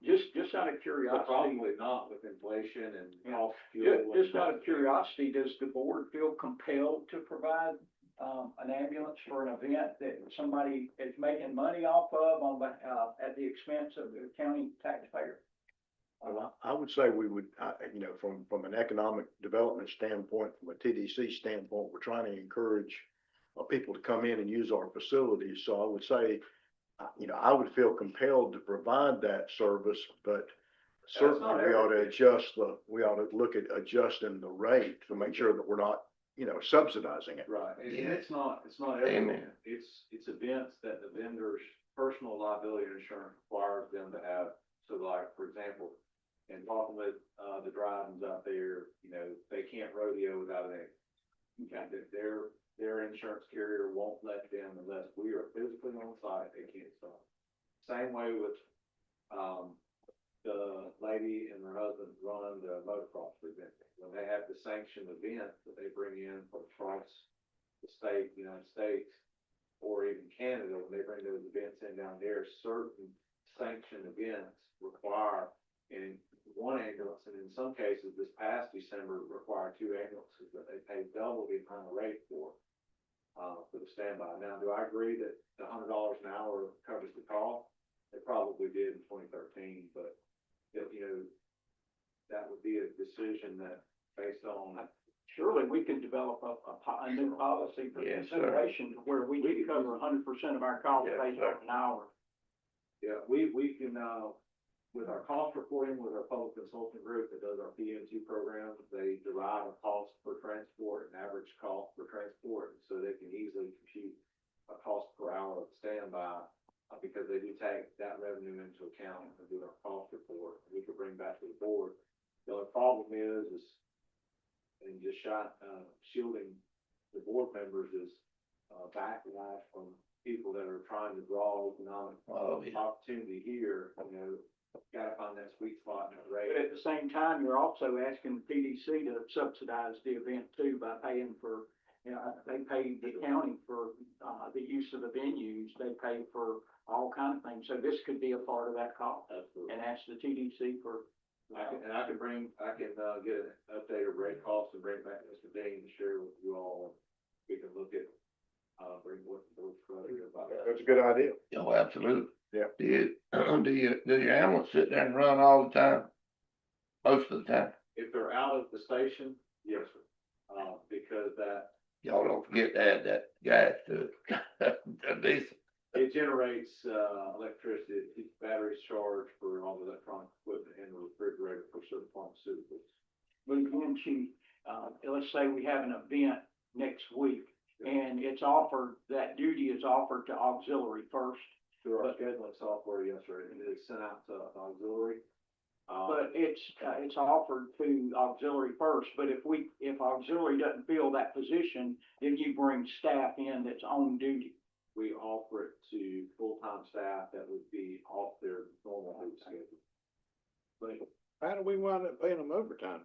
Speaker 3: Just out of
Speaker 4: But
Speaker 3: curiosity,
Speaker 4: probably not with inflation and cost fuel.
Speaker 3: just out of curiosity, does the board feel compelled to provide, an ambulance for an event that somebody is making money off of at the expense of the county taxpayer?
Speaker 1: Well, I would say we would, from an economic development standpoint, from a TDC standpoint, we're trying to encourage people to come in and use our facilities. So I would say, I would feel compelled to provide that service, but certainly we ought to we ought to look at adjusting the rate to make sure that we're not, subsidizing it.
Speaker 4: Right, and
Speaker 2: Yeah.
Speaker 4: it's not everyone.
Speaker 2: Amen.
Speaker 4: It's events that the vendor's personal liability insurance requires them to have. So like, for example, in talking with, the drive-ins out there, they can't rodeo without an agent. Their insurance carrier won't let them unless we are physically on site, they can't stop. Same way with, the lady and her husband run the motocross event. When they have the sanctioned event that they bring in across the state, United States, or even Canada, when they bring those events in down there, certain sanctioned events require one ambulance, and in some cases, this past December required 2 ambulances, but they paid double the amount of rate for the standby. Now, do I agree that the $100 an hour covers the cost? It probably did in 2013, but that would be a decision that based on.
Speaker 3: Surely we could develop a new policy for
Speaker 2: Yes, sir.
Speaker 3: consideration where we do cover 100% of our costs
Speaker 2: Yes,
Speaker 3: based
Speaker 2: sir.
Speaker 3: on an hour.
Speaker 4: Yeah, we can, with our cost reporting, with our public consulting group that does our PMT program, they derive a cost per transport, an average cost per transport, so they can easily compute a cost per hour of standby, because they do take that revenue into account and do our cost report. We could bring back to the board The only problem is, and just shielding the board members is, backlash from people that are trying to draw economic
Speaker 2: Oh, yeah.
Speaker 4: opportunity here, you know, gotta find that sweet spot in that rate.
Speaker 3: But at the same time, you're also asking the TDC to subsidize the event too by paying for, you know, they pay the county for, the use of the venues, they pay for all kinds of things, so this could be a part of that cost.
Speaker 4: Absolutely.
Speaker 3: And ask the TDC for.
Speaker 4: I can get an updated rate cost and bring it back to Mr. Dean to share with you all. We can look at, bring what those further about that.
Speaker 1: That's a good idea.
Speaker 2: Oh, absolutely.
Speaker 1: Yeah.
Speaker 2: Do your ambulance sit there and run all the time? Most of the time?
Speaker 4: If they're out of the station, yes, sir. Because that,
Speaker 2: Y'all don't forget to add that gas to it. That diesel.
Speaker 4: it generates, electricity, it keeps batteries charged for all the electronic equipment and the refrigerator for certain pharmaceuticals.
Speaker 3: But again, Chief, let's say we have an event next week and it's offered, that duty is offered to auxiliary first.
Speaker 4: Through our scheduling software, yes, sir, and it's sent out to auxiliary.
Speaker 3: But it's offered to auxiliary first, but if auxiliary doesn't fill that position, then you bring staff in that's on duty.
Speaker 4: We offer it to full-time staff that would be off their normal duty schedule.
Speaker 3: But
Speaker 5: How do we wind up paying them overtime?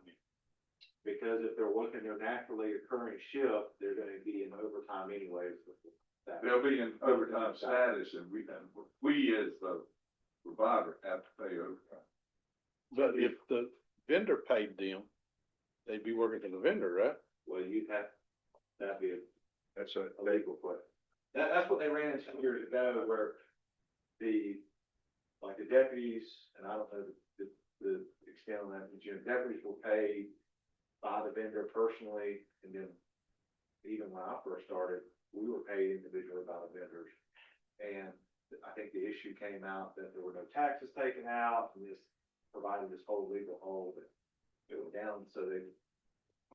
Speaker 4: Because if they're working their naturally occurring shift, they're gonna be in overtime anyways. with the staff.
Speaker 10: They'll be in overtime status and we as the provider have to pay overtime.
Speaker 5: But if the vendor paid them, they'd be working for the vendor, right?
Speaker 4: Well, you'd have, that'd be
Speaker 1: That's
Speaker 4: a legal question. That's what they ran into years ago where like the deputies, and I don't know the extent on that, but you know, deputies were paid by the vendor personally, and then even when I first started, we were paid individually by the vendors. And I think the issue came out that there were no taxes taken out, and this provided this whole legal hole that it went down, so they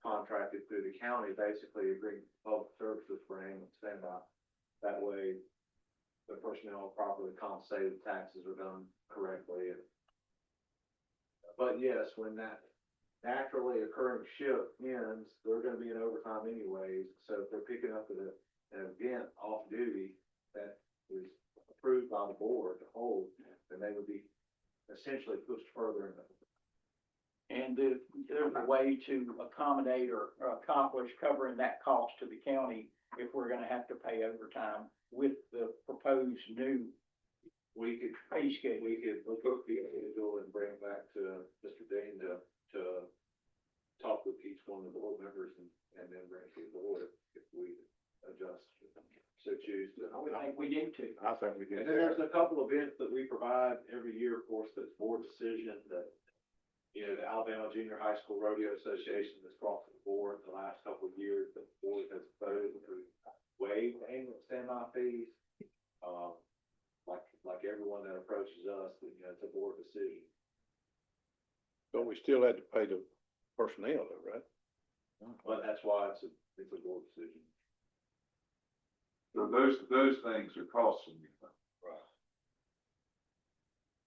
Speaker 4: contracted through the county, basically agreeing to public services for ambulance standby. That way, the personnel are properly compensated, taxes are done correctly. But yes, when that naturally occurring shift ends, they're gonna be in overtime anyways, so if they're picking up an event off duty that was approved by the board to hold, then they would be essentially pushed further in the.
Speaker 3: And there's a way to accommodate or accomplish covering that cost to the county if we're gonna have to pay overtime with the proposed new
Speaker 4: We could
Speaker 3: pay schedule.
Speaker 4: We could look up the schedule and bring it back to Mr. Dean to talk with each one of the board members and then bring it to the board if we adjust, so choose to.
Speaker 3: I would think we need to.
Speaker 1: I think we do.
Speaker 4: And then there's a couple events that we provide every year, of course, that's board decision that, you know, the Alabama Junior High School Rodeo Association has brought to the board the last couple of years, the board has voted to waive the ambulance standby fees. Like everyone that approaches us, you know, it's a board decision.
Speaker 5: But we still had to pay the personnel though, right?
Speaker 4: But that's why it's a board decision.
Speaker 10: So those things are costing you.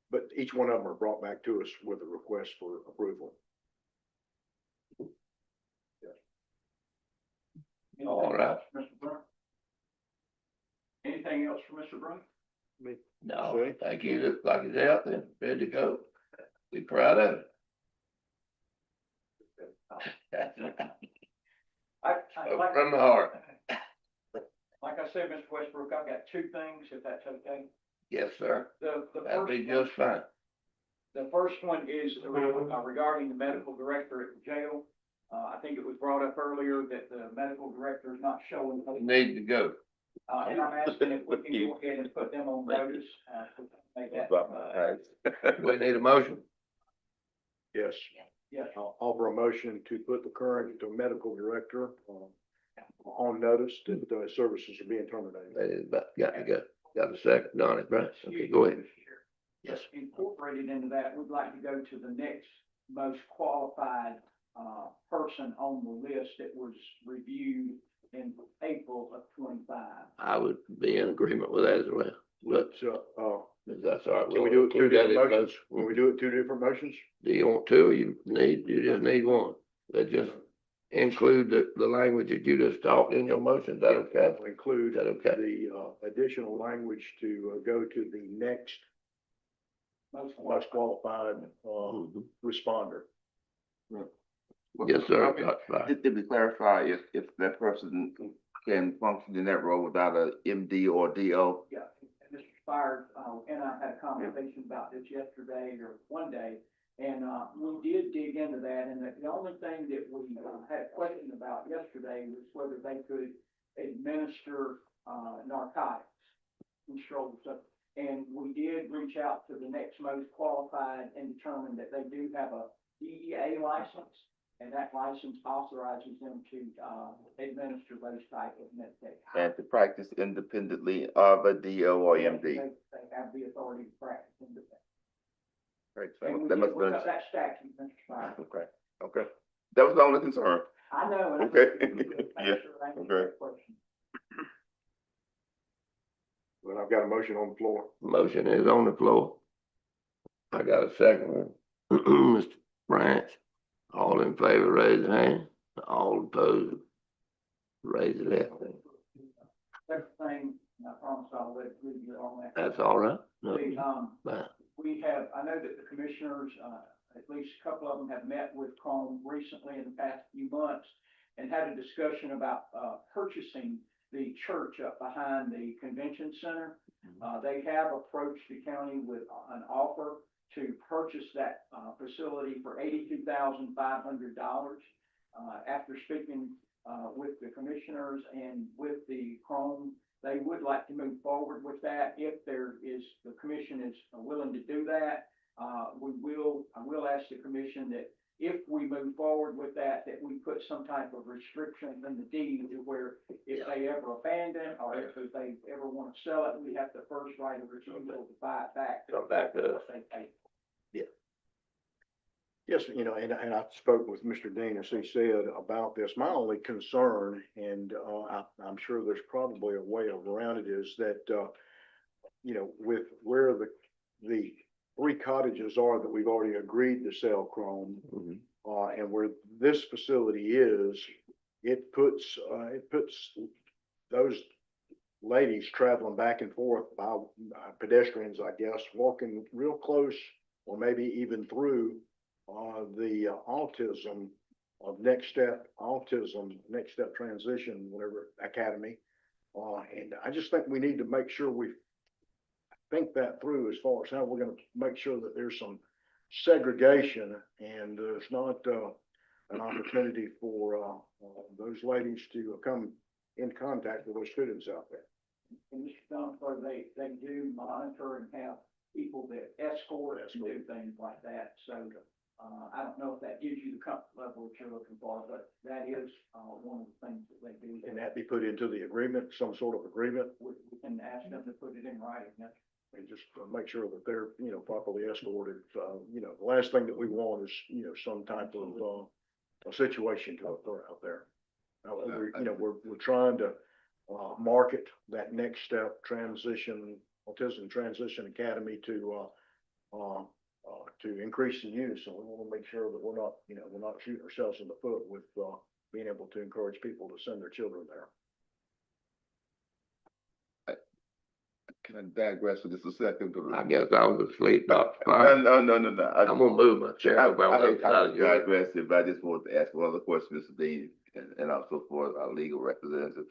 Speaker 1: But each one of them are brought back to us with a request for approval.
Speaker 2: All right.
Speaker 3: Mr. Brunt? Anything else for Mr. Brunt?
Speaker 2: No,
Speaker 1: See?
Speaker 2: thank you. Look like it's out there, ready to go. Be proud of it. From the heart.
Speaker 3: Like I said, Mr. Westbrook, I've got two things, if that's okay.
Speaker 2: Yes, sir.
Speaker 3: The
Speaker 2: That'll be
Speaker 3: first one,
Speaker 2: just fine.
Speaker 3: the first one is regarding the medical director at the jail. I think it was brought up earlier that the medical director is not showing.
Speaker 2: Need to go.
Speaker 3: And I'm asking if we can go ahead and put them on notice, to make that.
Speaker 2: We need a motion.
Speaker 1: Yes.
Speaker 3: Yes.
Speaker 1: I'll offer a motion to put the current medical director on notice that the services are being terminated.
Speaker 2: That is about, got to go. Got a second, Donnie, right? Okay, go ahead.
Speaker 3: Yes, incorporated into that, we'd like to go to the next most qualified, person on the list that was reviewed in April of 25.
Speaker 2: I would be in agreement with that as well.
Speaker 1: let's,
Speaker 2: That's all right.
Speaker 1: can we
Speaker 2: we'll
Speaker 1: do it two
Speaker 2: include that
Speaker 1: different
Speaker 2: in
Speaker 1: motions?
Speaker 2: both.
Speaker 1: Can we do it two different motions?
Speaker 2: Do you want two, or you just need one? That just include the language that you just talked in your motion, is that okay?
Speaker 1: That will include
Speaker 2: Is that okay?
Speaker 1: the, additional language to go to the next most qualified,
Speaker 2: Mhm.
Speaker 1: responder.
Speaker 2: Yes, sir, Dr. Fry.
Speaker 6: Did we clarify if that person can function in that role without a MD or DO?
Speaker 3: Yeah, and Mr. Spires, and I had a conversation about this yesterday or one day, and, we did dig into that, and the only thing that we, had a question about yesterday was whether they could administer, narcotics, controlled stuff. And we did reach out to the next most qualified and determined that they do have a DEA license, and that license authorizes them to, administer those type of medications.
Speaker 6: And to practice independently of a DO or
Speaker 3: Yes,
Speaker 6: MD?
Speaker 3: They have the authority to practice independently.
Speaker 6: Right,
Speaker 3: And we
Speaker 6: that
Speaker 3: did
Speaker 6: must
Speaker 3: look
Speaker 6: be,
Speaker 3: up that statute, Mr. Spires.
Speaker 6: okay, okay. That was the only concern.
Speaker 3: I know. and I
Speaker 6: Okay.
Speaker 3: think we should make
Speaker 6: Yeah,
Speaker 3: sure I answer
Speaker 6: okay.
Speaker 3: that question.
Speaker 1: But I've got a motion on the floor.
Speaker 2: Motion is on the floor. I got a second one. Mr. Branch, all in favor, raise your hand. All opposed, raise your left hand.
Speaker 3: Second thing, and I promise I'll let you on that.
Speaker 2: That's all right? No,
Speaker 3: The,
Speaker 2: fine.
Speaker 3: we have, I know that the commissioners, at least a couple of them have met with Chrome recently in the past few months and had a discussion about, purchasing the church up behind the convention center. They have approached the county with an offer to purchase that, facility for $82,500. After speaking, with the commissioners and with the Chrome, they would like to move forward with that. If the commission is willing to do that, I will ask the commission that if we move forward with that we put some type of restriction in the deed to where if they ever abandon or if they ever want to sell it, we have to first write a refusal to buy it back.
Speaker 2: Come back to us.
Speaker 3: What they paid.
Speaker 1: Yes, and I spoke with Mr. Dean, as he said, about this. My only concern, and, I'm sure there's probably a way around it, is that, with where the three cottages are that we've already agreed to sell Chrome,
Speaker 2: Mhm.
Speaker 1: and where this facility is, it puts those ladies traveling back and forth by pedestrians, I guess, walking real close or maybe even through the autism of Next Step Transition, whatever academy. And I just think we need to make sure we think that through as far as how we're gonna make sure that there's some segregation and there's not an opportunity for those ladies to come in contact with those students out there.
Speaker 3: And Mr. Dunford, they do monitor and have people that escort and do things like that, so, I don't know if that gives you the comfort level that you're looking for, but that is, one of the things that they do.
Speaker 1: Can that be put into the agreement, some sort of agreement?
Speaker 3: We can ask them to put it in writing, yes.
Speaker 1: And just make sure that they're, properly escorted. The last thing that we want is, some type of, a situation to occur out there. We're trying to, market that Next Step Autism Transition Academy to increase the use. And we want to make sure that we're not shooting ourselves in the foot with, being able to encourage people to send their children there.
Speaker 6: Can I digress for just a second?
Speaker 2: I guess I was asleep, Dr. Fry.
Speaker 6: No.
Speaker 2: I'm gonna move my chair.
Speaker 6: I
Speaker 2: over on the other side of yours.
Speaker 6: digress, but I just wanted to ask one other question, Mr. Dean, and also for our legal representative.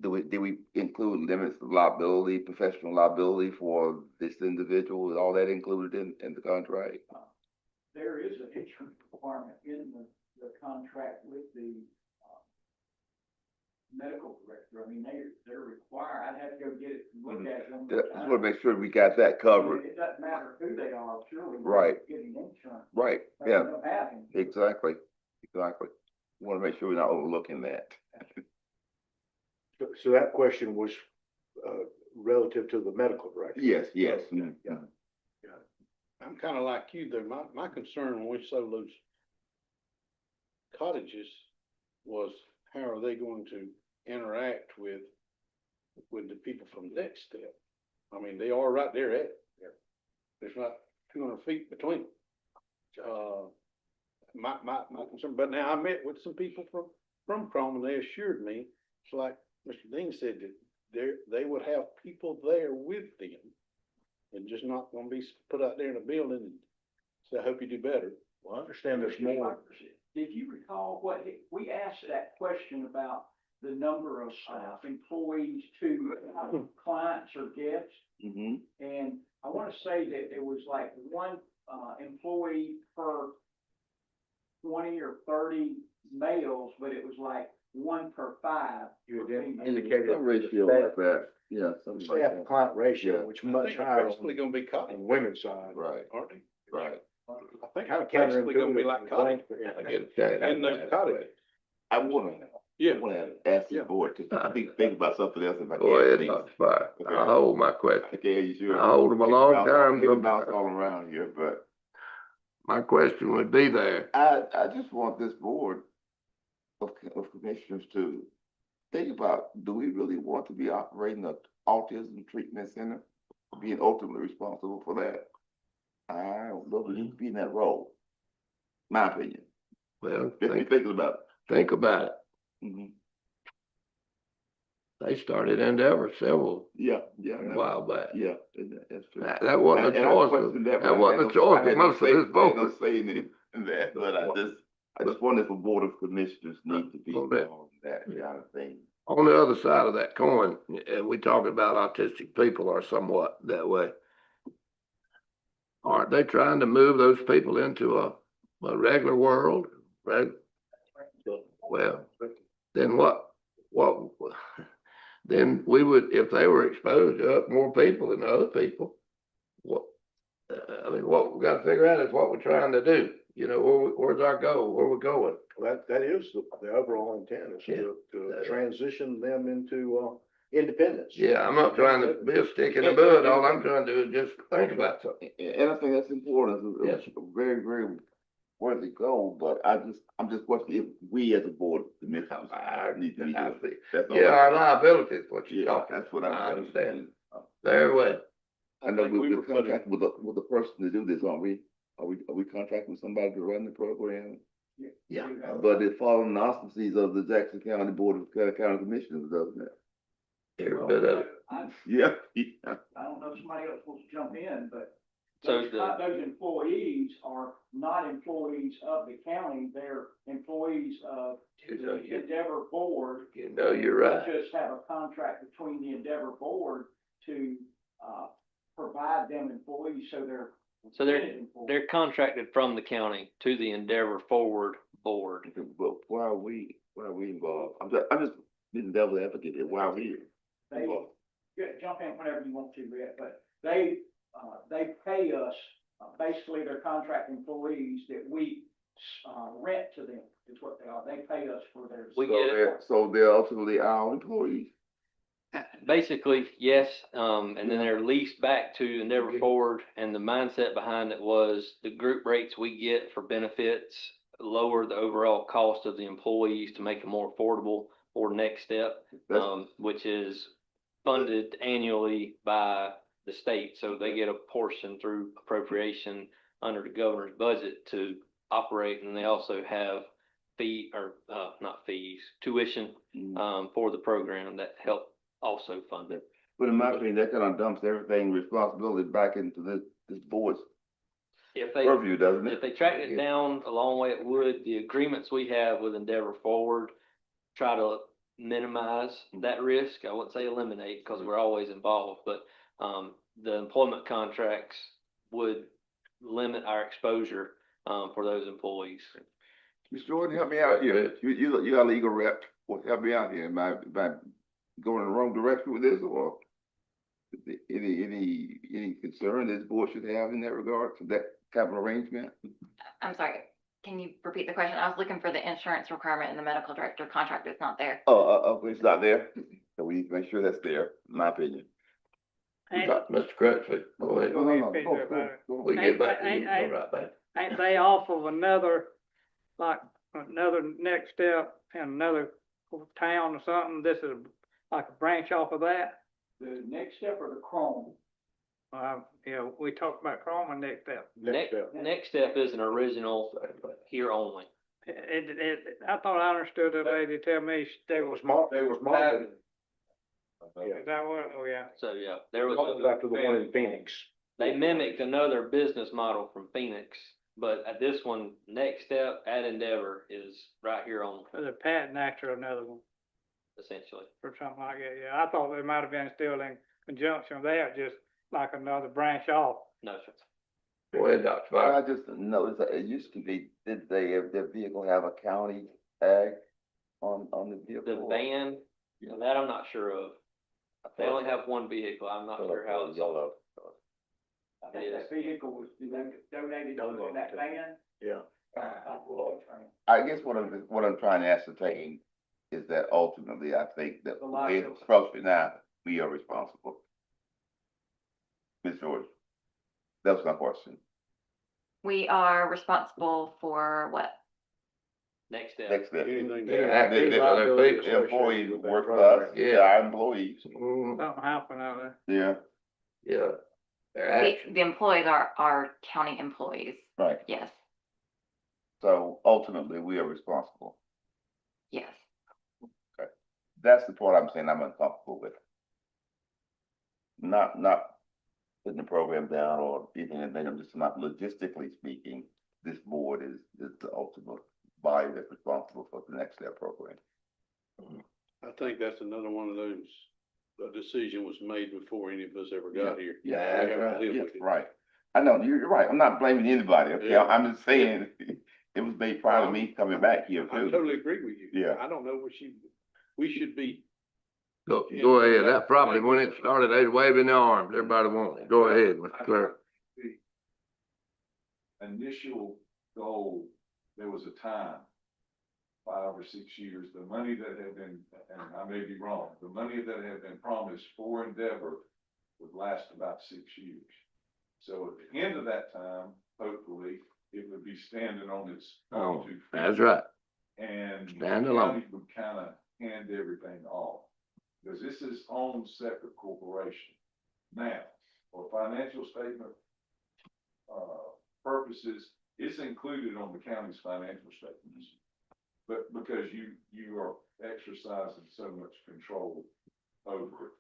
Speaker 6: Did we include limits of liability, professional liability for this individual? Is all that included in the contract?
Speaker 3: There is an insurance requirement in the contract with the, medical director. I mean, they're required, I'd have to go get it and look at it. one more
Speaker 6: Just
Speaker 3: time.
Speaker 6: want to make sure we got that covered.
Speaker 3: It doesn't matter who they are, surely. they're
Speaker 6: Right.
Speaker 3: Getting insurance.
Speaker 6: Right,
Speaker 3: They
Speaker 6: yeah,
Speaker 3: don't have insurance.
Speaker 6: exactly. Want to make sure we're not overlooking that.
Speaker 1: So that question was, relative to the medical director.
Speaker 6: Yes.
Speaker 1: Yeah.
Speaker 5: I'm kind of like you though. My concern when we sold those cottages was how are they going to interact with with the people from Next Step. I mean, they are right there at it. There's not 200 feet between. My concern, but now I met with some people from Chrome and they assured me, it's like Mr. Dean said, that they would have people there with them and just not gonna be put out there in a building and say, I hope you do better.
Speaker 1: Well, I understand there's more.
Speaker 3: Did you recall what, we asked that question about the number of employees to clients or guests?
Speaker 6: Mm-hmm.
Speaker 3: And I want to say that it was like one, employee per 20 or 30 males, but it was like 1 per 5.
Speaker 1: You had indicated.
Speaker 6: Some ratio like that, yeah, something like
Speaker 1: Staff
Speaker 6: that.
Speaker 1: client ratio,
Speaker 6: Yeah.
Speaker 1: which
Speaker 5: I
Speaker 1: much
Speaker 5: think
Speaker 1: higher
Speaker 5: they're basically gonna be
Speaker 1: on
Speaker 5: cottage,
Speaker 1: the women's side.
Speaker 6: Right,
Speaker 5: aren't they?
Speaker 6: right.
Speaker 5: I think
Speaker 1: Kind of
Speaker 5: basically gonna be like cottage.
Speaker 2: I get a check.
Speaker 5: And the cottage.
Speaker 6: I wanna,
Speaker 5: Yeah.
Speaker 6: I wanna ask
Speaker 5: Yeah.
Speaker 6: the board to think about something else if I can.
Speaker 2: Go ahead,
Speaker 6: please.
Speaker 2: Dr. Spire.
Speaker 6: Okay.
Speaker 2: I'll hold my question.
Speaker 6: Okay, you sure?
Speaker 2: I hold them a long time.
Speaker 6: Maybe bounce all around here, but
Speaker 2: My question would be there.
Speaker 6: I just want this board of commissioners to think about, do we really want to be operating an autism treatment center? Being ultimately responsible for that? I don't know if we need to be in that role, my opinion.
Speaker 2: Well,
Speaker 6: Just be thinking about
Speaker 2: think about it.
Speaker 6: it. Mhm.
Speaker 2: They started Endeavor several
Speaker 6: Yeah,
Speaker 2: a while back.
Speaker 6: yeah, that's true.
Speaker 2: That wasn't a
Speaker 6: And I
Speaker 2: choice.
Speaker 6: questioned that, but
Speaker 2: That
Speaker 6: I
Speaker 2: wasn't a
Speaker 6: had no-
Speaker 2: choice.
Speaker 6: I had
Speaker 2: It
Speaker 6: no
Speaker 2: must
Speaker 6: say-
Speaker 2: have been
Speaker 6: I had no
Speaker 2: both.
Speaker 6: say in that, but I just wonder if a board of commissioners need to be
Speaker 2: Well, that-
Speaker 6: involved in that kind of thing.
Speaker 2: On the other side of that coin, and we talking about autistic people are somewhat that way. Aren't they trying to move those people into a regular world? Well, then what, then we would, if they were exposed to more people than other people, what, I mean, what we gotta figure out is what we're trying to do. You know, where's our goal? Where we're going?
Speaker 1: Well, that is the overall intent is to transition them into, independence.
Speaker 2: Yeah, I'm not trying to be a stick in the mud. All I'm trying to do is just think about something.
Speaker 6: And I think that's important, it's a very, very worthy goal, but I'm just questioning if we as a board of commissioners need to be
Speaker 2: I
Speaker 6: doing.
Speaker 2: see.
Speaker 6: That's all.
Speaker 2: Yeah, our liability is what you're
Speaker 6: Yeah,
Speaker 2: talking.
Speaker 6: that's what
Speaker 2: I
Speaker 6: I'm
Speaker 2: understand. Very well.
Speaker 6: I know
Speaker 5: think we
Speaker 6: we're
Speaker 5: were putting-
Speaker 6: contracting with the person to do this, aren't we? Are we contracting with somebody to run the program?
Speaker 2: Yeah.
Speaker 6: But it's following the auspices of the Jackson County Board of County Commissioners, doesn't it?
Speaker 2: Every bit of it.
Speaker 6: Yeah.
Speaker 3: I don't know if somebody else wants to jump in, but
Speaker 9: So
Speaker 3: those employees are not employees of the county, they're employees of the Endeavor Board.
Speaker 2: You know, you're right.
Speaker 3: We just have a contract between the Endeavor Board to, provide them employees, so they're.
Speaker 9: So they're-
Speaker 3: appointed employees.
Speaker 9: They're contracted from the county to the Endeavor Forward Board.
Speaker 6: But why are we involved? I'm just being devil's advocate here. Why are we
Speaker 3: They,
Speaker 6: involved?
Speaker 3: jump in whenever you want to, Rick, but they pay us, basically they're contract employees that we, rent to them, is what they are. They pay us for their.
Speaker 9: We get it.
Speaker 6: So they're ultimately our employees.
Speaker 9: Basically, yes, and then they're leased back to Endeavor Forward, and the mindset behind it was the group rates we get for benefits lower the overall cost of the employees to make it more affordable for Next Step,
Speaker 6: That's-
Speaker 9: which is funded annually by the state, so they get a portion through appropriation under the governor's budget to operate, and they also have not fees, tuition, for the program that help also fund it.
Speaker 6: But in my opinion, that kind of dumps everything responsibility back into this board's
Speaker 9: If they,
Speaker 6: purview, doesn't
Speaker 9: if
Speaker 6: it?
Speaker 9: they tracked it down a long way, it would. The agreements we have with Endeavor Forward try to minimize that risk. I wouldn't say eliminate, because we're always involved, but, the employment contracts would limit our exposure, for those employees.
Speaker 6: Mr. Jordan, help me out here. You got a legal rep. Well, help me out here. Am I going in the wrong direction with this, or any concern this board should have in that regard to that type of arrangement?
Speaker 12: I'm sorry, can you repeat the question? I was looking for the insurance requirement in the medical director contract. It's not there.
Speaker 6: Oh, it's not there? So we need to make sure that's there, in my opinion.
Speaker 2: Mr. Crutchfield, go ahead. We get back to you, go right back.
Speaker 11: Ain't they off of another next step in another town or something? This is like a branch off of that?
Speaker 3: The next step are the Chrome.
Speaker 11: We talked about Chrome and next step.
Speaker 1: Next step.
Speaker 9: Next step is an original here only.
Speaker 11: I thought I understood the lady tell me they was,
Speaker 1: They was marketed.
Speaker 11: is that what, oh, yeah.
Speaker 9: So, yeah, there was,
Speaker 1: Modeled after the one in Phoenix.
Speaker 9: they mimicked another business model from Phoenix, but at this one, next step at Endeavor is right here on,
Speaker 11: The patent actually another one
Speaker 9: essentially.
Speaker 11: or something like that, yeah. I thought they might have been still in conjunction with that, just like another branch off.
Speaker 9: No, sir.
Speaker 2: Go ahead, Dr.
Speaker 6: Well,
Speaker 2: Fox.
Speaker 6: I just noticed that it used to be, did they, if their vehicle have a county tag on the vehicle?
Speaker 9: The van, that I'm not sure of. They only have one vehicle. I'm not sure how it's.
Speaker 6: Yellow.
Speaker 3: I think that vehicle was donated to that van.
Speaker 1: Yeah.
Speaker 6: I guess what I'm trying to ascertain is that ultimately, I think that
Speaker 3: The
Speaker 6: the way it's
Speaker 3: liability.
Speaker 6: approached now, we are responsible. Ms. George, that was my question.
Speaker 12: We are responsible for what?
Speaker 9: Next step.
Speaker 6: Next step.
Speaker 5: Anything
Speaker 1: Yeah.
Speaker 5: that-
Speaker 6: The employees
Speaker 1: With that
Speaker 6: work for
Speaker 1: program.
Speaker 6: us, they're our employees,
Speaker 2: Mm,
Speaker 11: Something happened out there.
Speaker 6: yeah,
Speaker 2: yeah. Their
Speaker 12: The,
Speaker 2: action.
Speaker 12: the employees are county employees,
Speaker 6: right.
Speaker 12: yes,
Speaker 6: So ultimately, we are responsible.
Speaker 12: yes.
Speaker 6: That's the part I'm saying I'm uncomfortable with. Not putting the program down or even anything, I'm just not logistically speaking, this board is the ultimate body that's responsible for the next step program.
Speaker 5: I think that's another one of those, a decision was made before any of us ever got here.
Speaker 2: Yeah,
Speaker 5: We
Speaker 2: that's
Speaker 5: have to
Speaker 2: right.
Speaker 5: live
Speaker 6: Yeah,
Speaker 5: with it.
Speaker 6: right. I know, you're right. I'm not blaming anybody, okay?
Speaker 5: Yeah.
Speaker 6: I'm just saying, it was made prior to me coming back here
Speaker 5: I
Speaker 6: too.
Speaker 5: totally agree with you.
Speaker 6: Yeah.
Speaker 5: I don't know what we should be,
Speaker 2: Go ahead. That probably, when it started, they was waving their arms. Everybody wanted it. Go ahead, Mr. Clerk.
Speaker 10: The initial goal, there was a time, 5 or 6 years, the money that had been, and I may be wrong, the money that had been promised for Endeavor would last about 6 years. So at the end of that time, hopefully, it would be standing on its own 2 feet.
Speaker 2: That's right.
Speaker 10: And
Speaker 2: Stand
Speaker 10: the
Speaker 2: alone.
Speaker 10: county would kind of hand everything off. Because this is own separate corporation. Now, for financial statement, purposes, it's included on the county's financial statements. But because you are exercising so much control over it.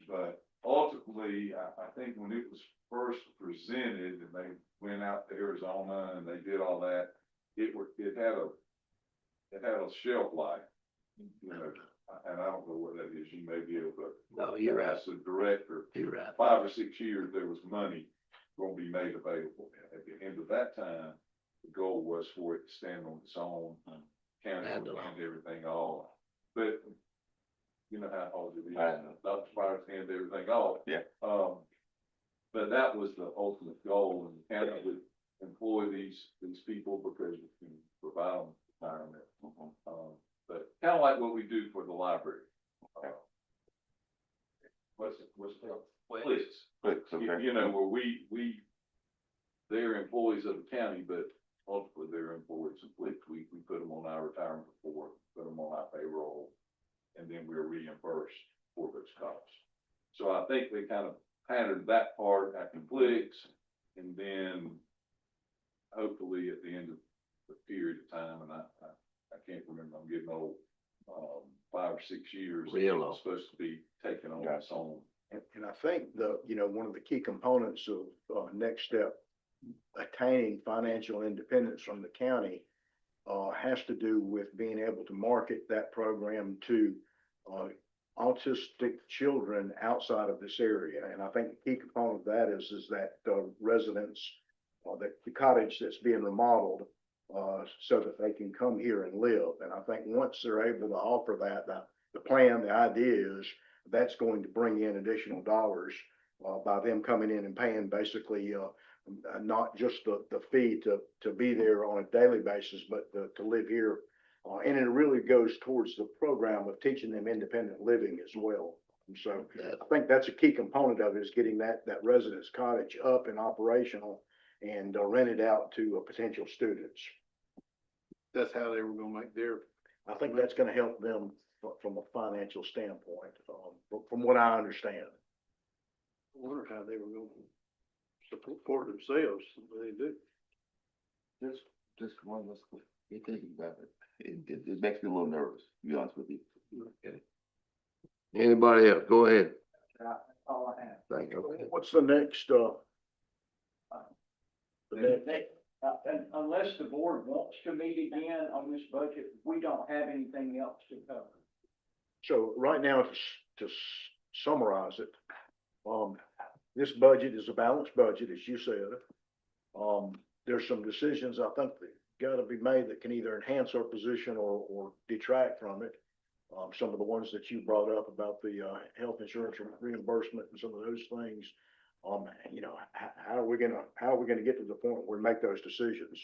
Speaker 10: But ultimately, I think when it was first presented and they went out to Arizona and they did all that, it had a shelf life, you know, and I don't know what that is. You may be able to.
Speaker 2: No, you're right.
Speaker 10: As a director,
Speaker 2: You're right.
Speaker 10: 5 or 6 years, there was money gonna be made available. At the end of that time, the goal was for it to stand on its own, county
Speaker 2: Stand
Speaker 10: would
Speaker 2: alone.
Speaker 10: hand everything off. But you know how hard it is,
Speaker 6: I know.
Speaker 10: not to try to hand everything off.
Speaker 6: Yeah.
Speaker 10: But that was the ultimate goal, and the county would employ these people because you can provide them retirement. But kind of like what we do for the library. What's the, please.
Speaker 6: Clicks, okay.
Speaker 10: You know, where they're employees of the county, but ultimately they're employees of Flex. We put them on our retirement report, put them on our payroll, and then we're reimbursed for those costs. So I think they kind of patterned that part at Flex, and then hopefully at the end of the period of time, and I can't remember, I'm getting old, 5 or 6 years.
Speaker 2: Real old.
Speaker 10: It's supposed to be taken on its own.
Speaker 1: And I think one of the key components of next step, attaining financial independence from the county, has to do with being able to market that program to, autistic children outside of this area. And I think the key component of that is that, residents, the cottage that's being remodeled, so that they can come here and live. And I think once they're able to offer that, the plan, the idea is that's going to bring in additional dollars, by them coming in and paying basically, not just the fee to be there on a daily basis, but to live here. And it really goes towards the program of teaching them independent living as well. And so I think that's a key component of it, is getting that residence cottage up and operational and rented out to potential students.
Speaker 5: that's how they were gonna make their,
Speaker 1: I think that's gonna help them from a financial standpoint, from what I understand.
Speaker 5: I wondered how they were gonna support themselves, but they do.
Speaker 6: Just one of us, you thinking about it. It makes me a little nervous, to be honest with you.
Speaker 2: Okay. Anybody else? Go ahead.
Speaker 3: That's all I have.
Speaker 2: Thank you.
Speaker 1: What's the next,
Speaker 3: Unless the board wants to meet again on this budget, we don't have anything else to cover.
Speaker 1: so right now, to summarize it, this budget is a balanced budget, as you said. There's some decisions I think that gotta be made that can either enhance our position or detract from it. Some of the ones that you brought up about the, health insurance reimbursement and some of those things. You know, how are we gonna get to the point where we make those decisions?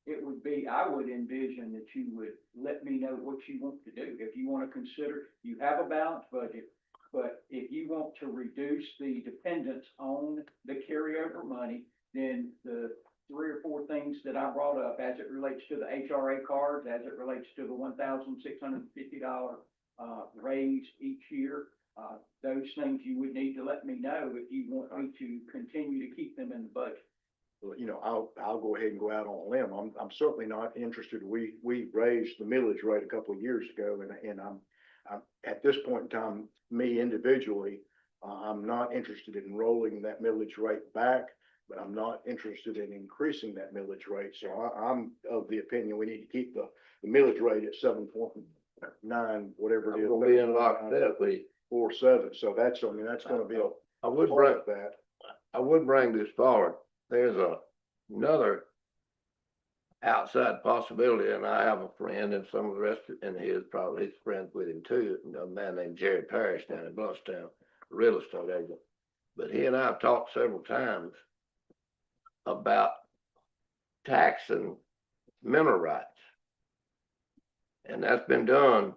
Speaker 3: It would be, I would envision that you would let me know what you want to do. If you want to consider, you have a balanced budget, but if you want to reduce the dependence on the carryover money, then the 3 or 4 things that I brought up as it relates to the HRA cards, as it relates to the $1,650 raise each year, those things you would need to let me know if you want me to continue to keep them in the budget.
Speaker 1: Well, you know, I'll go ahead and go out on a limb. I'm certainly not interested. We raised the millage rate a couple of years ago, and I'm at this point in time, me individually, I'm not interested in rolling that millage rate back, but I'm not interested in increasing that millage rate. So I'm of the opinion we need to keep the millage rate at 7.9, whatever it
Speaker 2: I'm
Speaker 1: is.
Speaker 2: gonna be in lockstep with you.
Speaker 1: 4.7. So that's gonna be a
Speaker 2: I would
Speaker 1: part
Speaker 2: bring,
Speaker 1: of that.
Speaker 2: I would bring this forward. There's another outside possibility, and I have a friend and some of the rest, and his friends with him too, a man named Jerry Parrish down in Bluffstown, a real estate agent. But he and I have talked several times about taxing mineral rights. And that's been done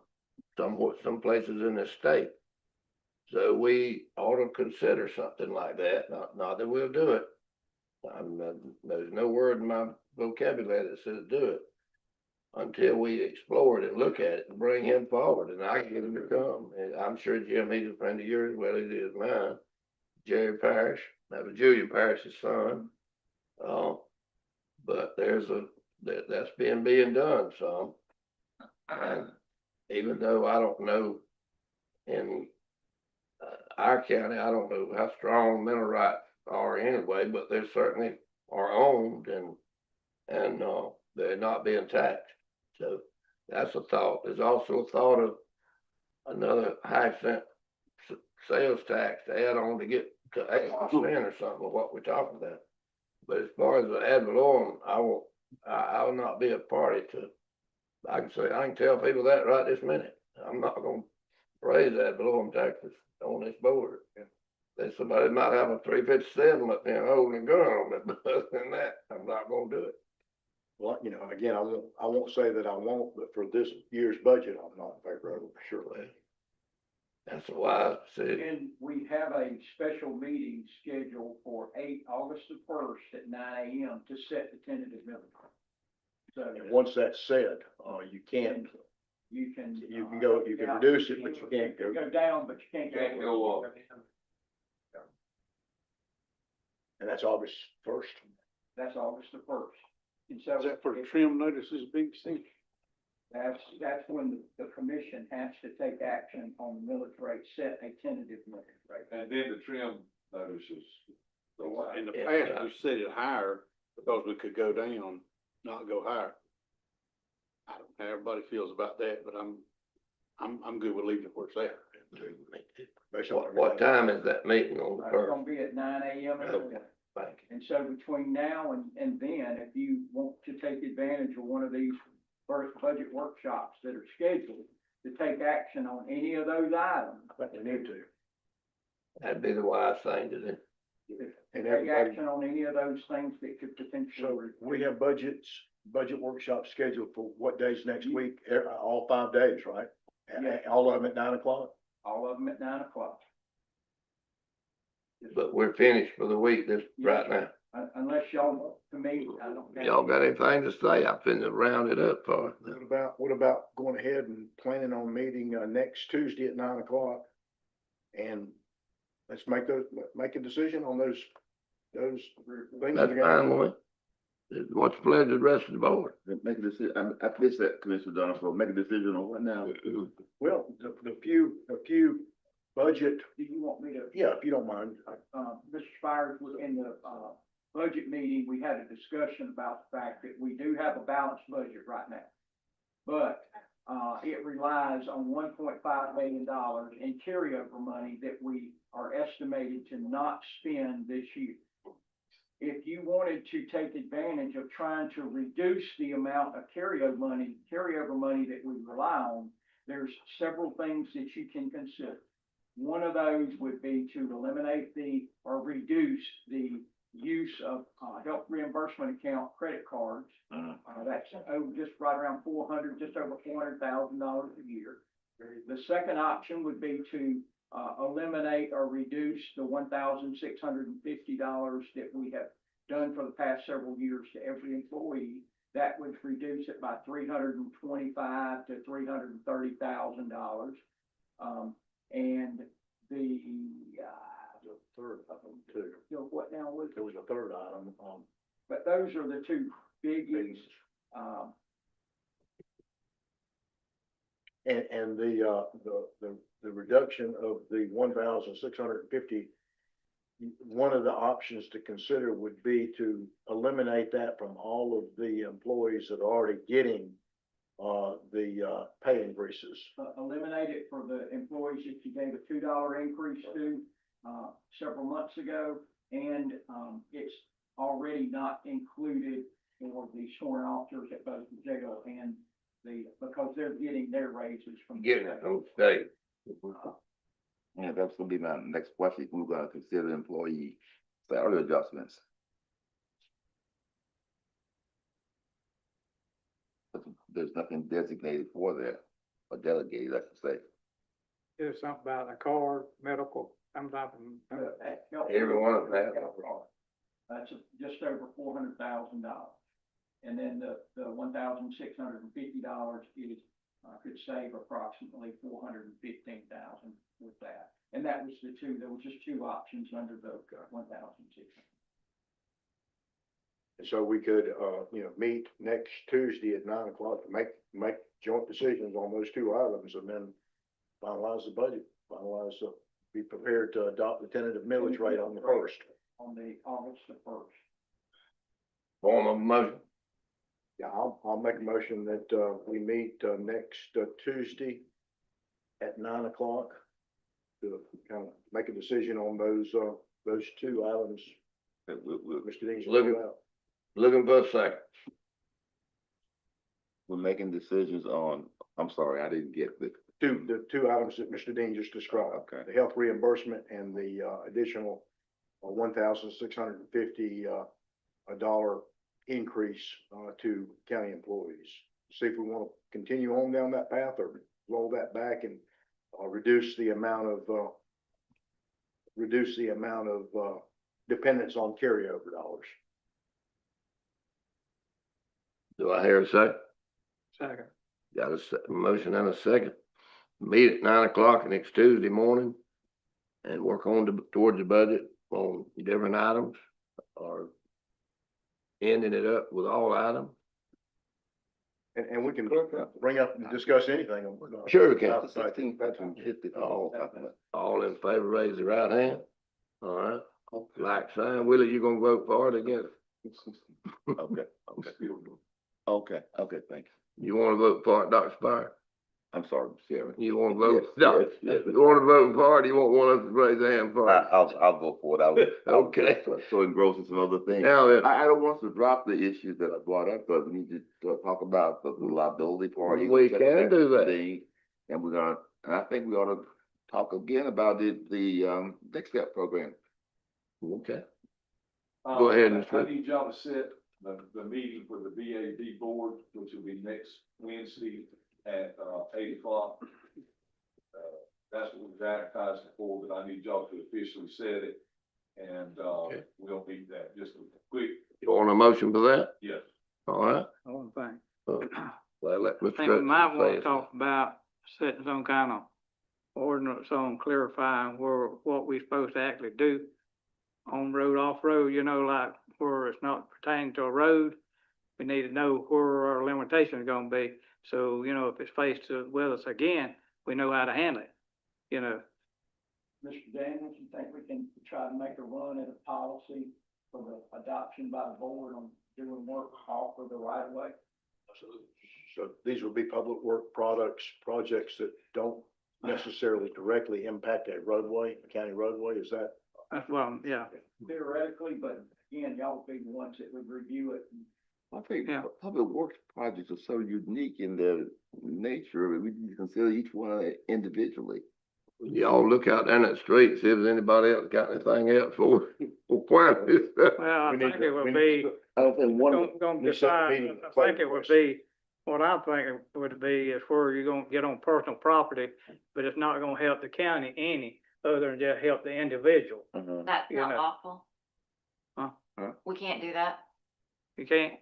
Speaker 2: some places in this state. So we ought to consider something like that, not that we'll do it. There's no word in my vocabulary that says do it until we explore it and look at it and bring him forward, and I get him to come. And I'm sure Jim, he's a friend of yours, well, he is mine. Jerry Parrish, that was Julian Parrish's son. But that's being done some. And even though I don't know in our county, I don't know how strong mineral rights are anyway, but they certainly are owned and they're not being taxed. So that's a thought. There's also a thought of another high cent sales tax to add on to get to 8% or something of what we're talking about. But as far as the ad valorem, I will not be a party to. I can tell people that right this minute. I'm not gonna raise ad valorem taxes on this board. Then somebody might have a 357 up there holding a gun on it, but other than that, I'm not gonna do it.
Speaker 1: Well, you know, again, I won't say that I won't, but for this year's budget, I'm not in favor of it, surely.
Speaker 2: That's a wise decision.
Speaker 3: And we have a special meeting scheduled for August the 1st at 9 a.m. to set the tentative millage. So.
Speaker 1: And once that's said, you can't,
Speaker 3: You can.
Speaker 1: you can reduce it, but you can't go.
Speaker 3: Go down, but you can't go up.
Speaker 1: And that's August 1st.
Speaker 3: That's August the 1st. And so.
Speaker 5: Is that for trim notices, big thing?
Speaker 3: That's when the commission has to take action on the millage rate, set a tentative millage rate.
Speaker 10: And then the trim notices.
Speaker 5: In the past, we set it higher because we could go down, not go higher. I don't know how everybody feels about that, but I'm good with leaving it where it's at.
Speaker 2: What time is that meeting on the
Speaker 3: It's
Speaker 2: first?
Speaker 3: gonna be at 9 a.m. in the morning.
Speaker 2: Thank you.
Speaker 3: And so between now and then, if you want to take advantage of one of these first budget workshops that are scheduled to take action on any of those items.
Speaker 1: I think we need to.
Speaker 2: That'd be the wise thing to do.
Speaker 1: And
Speaker 3: Take
Speaker 1: everybody,
Speaker 3: action on any of those things that could potentially.
Speaker 1: so we have budget workshops scheduled for what days next week? All 5 days, right?
Speaker 3: Yeah.
Speaker 1: All of them at 9 o'clock?
Speaker 3: All of them at 9 o'clock.
Speaker 2: But we're finished for the week right now.
Speaker 3: Unless y'all, to me, I don't. have
Speaker 2: Y'all got
Speaker 3: any-
Speaker 2: anything to say? I'm finna round it up for you.
Speaker 1: What about going ahead and planning on meeting, next Tuesday at 9 o'clock? And let's make a decision on those things.
Speaker 2: That's fine with me. What's the pleasure of the rest of the board?
Speaker 6: Make a decision, I missed that, Commissioner Donovan, make a decision on what now?
Speaker 1: Well, the few budget,
Speaker 3: Do you want me to?
Speaker 1: yeah, if you don't mind,
Speaker 3: Mr. Spires was in the, budget meeting, we had a discussion about the fact that we do have a balanced budget right now. But, it relies on $1.5 million in carryover money that we are estimated to not spend this year. If you wanted to take advantage of trying to reduce the amount of carryover money that we rely on, there's several things that you can consider. One of those would be to eliminate or reduce the use of, health reimbursement account credit cards. That's just right around just over $400,000 a year. The second option would be to, eliminate or reduce the $1,650 that we have done for the past several years to every employee. That would reduce it by $325,000 to $330,000. And the
Speaker 1: third of them too.
Speaker 3: what now was
Speaker 1: There was a third item,
Speaker 3: but those are the two biggies.
Speaker 1: and the reduction of the 1,650. One of the options to consider would be to eliminate that from all of the employees that are already getting, the pay increases.
Speaker 3: Eliminate it for the employees that you gave a $2 increase to, several months ago. And, it's already not included for the sworn officers at both the jail and because they're getting their raises from.
Speaker 2: Getting it on state.
Speaker 6: Yeah, that's gonna be my next question, we're gonna consider employee salary adjustments. But there's nothing designated for that, or delegated, I should say.
Speaker 11: There's something about a car, medical, I'm talking.
Speaker 2: Every one of them.
Speaker 3: That's just over $400,000. And then the $1,650 is, could save approximately $415,000 with that. And that was there was just two options under the 1,600.
Speaker 1: So we could, meet next Tuesday at 9 o'clock, to make joint decisions on those two items, and then finalize the budget, be prepared to adopt the tentative millage rate on the first.
Speaker 3: On the August the 1st.
Speaker 2: Form of motion.
Speaker 1: Yeah, I'll make a motion that, we meet, next, Tuesday at 9 o'clock to kind of make a decision on those two items that Mr. Dean's
Speaker 2: Looking-
Speaker 1: about.
Speaker 2: Looking for a second.
Speaker 6: We're making decisions on, I'm sorry, I didn't get the,
Speaker 1: The two items that Mr. Dean just described.
Speaker 6: Okay.
Speaker 1: The health reimbursement and the, additional, $1,650, dollar increase, to county employees. See if we want to continue on down that path or roll that back and, reduce the amount of dependence on carryover dollars.
Speaker 2: Do I hear a second?
Speaker 11: Second.
Speaker 2: Got a motion and a second. Meet at 9 o'clock next Tuesday morning and work towards the budget on different items, or ending it up with all items.
Speaker 1: And we can bring up and discuss anything.
Speaker 2: Sure we can.
Speaker 6: 16,550
Speaker 2: All in favor, raise the right hand. All right, like sign. Willie, you gonna vote for it again?
Speaker 6: Okay, thank you.
Speaker 2: You wanna vote for it, Dr. Spire?
Speaker 6: I'm sorry, Chairman.
Speaker 2: You wanna vote?
Speaker 6: Yes, yes.
Speaker 2: You wanna vote for it? You want one of us to raise their hand for it?
Speaker 6: I'll go for it,
Speaker 2: Okay.
Speaker 6: So engrossed in some other things.
Speaker 2: Now then,
Speaker 6: I don't want to drop the issues that I brought up, but we need to talk about the liability part.
Speaker 2: We can do that.
Speaker 6: And and I think we ought to talk again about the Next Step program.
Speaker 2: okay. Go ahead,
Speaker 10: I
Speaker 2: Mr.
Speaker 10: need y'all to set the meeting for the BAD board, which will be next Wednesday at, 8 o'clock. That's what we've advertised it for, but I need y'all to officially set it. And,
Speaker 2: Okay.
Speaker 10: we'll need that, just a quick,
Speaker 2: You want a motion for that?
Speaker 10: yes.
Speaker 2: All right.
Speaker 11: One thing.
Speaker 2: Well, let
Speaker 11: I
Speaker 2: Mr.
Speaker 11: think we
Speaker 2: Hudson
Speaker 11: might
Speaker 2: say
Speaker 11: wanna
Speaker 2: it.
Speaker 11: talk about setting some kind of ordinance on clarifying what we supposed to actually do on road, off road, you know, like where it's not pertaining to a road. We need to know where our limitation is gonna be. So, you know, if it's faced with us again, we know how to handle it, you know.
Speaker 3: Mr. Daniels, you think we can try to make a run at a policy for the adoption by the board on doing work off of the right of way?
Speaker 1: So these would be public work projects that don't necessarily directly impact a roadway, a county roadway, is that?
Speaker 11: That's well, yeah.
Speaker 3: Theoretically, but again, y'all would be the ones that would review it.
Speaker 6: I think
Speaker 11: Yeah.
Speaker 6: public works projects are so unique in their nature, we need to consider each one individually.
Speaker 2: Y'all look out there in that street, see if there's anybody else got anything else for Quantities.
Speaker 11: Well, I
Speaker 1: We need
Speaker 11: think
Speaker 1: to-
Speaker 11: it
Speaker 1: we
Speaker 11: would
Speaker 1: need
Speaker 11: be,
Speaker 1: to-
Speaker 6: I don't think one,
Speaker 11: gonna
Speaker 1: we set the
Speaker 11: decide,
Speaker 1: meeting
Speaker 11: I
Speaker 1: plate
Speaker 11: think it would
Speaker 1: for us.
Speaker 11: be, what I'm thinking would be is where you're gonna get on personal property, but it's not gonna help the county any, other than just help the individual.
Speaker 12: That's
Speaker 11: You
Speaker 12: not
Speaker 11: know.
Speaker 12: lawful.
Speaker 11: Huh?
Speaker 12: We can't do that.
Speaker 11: You can't,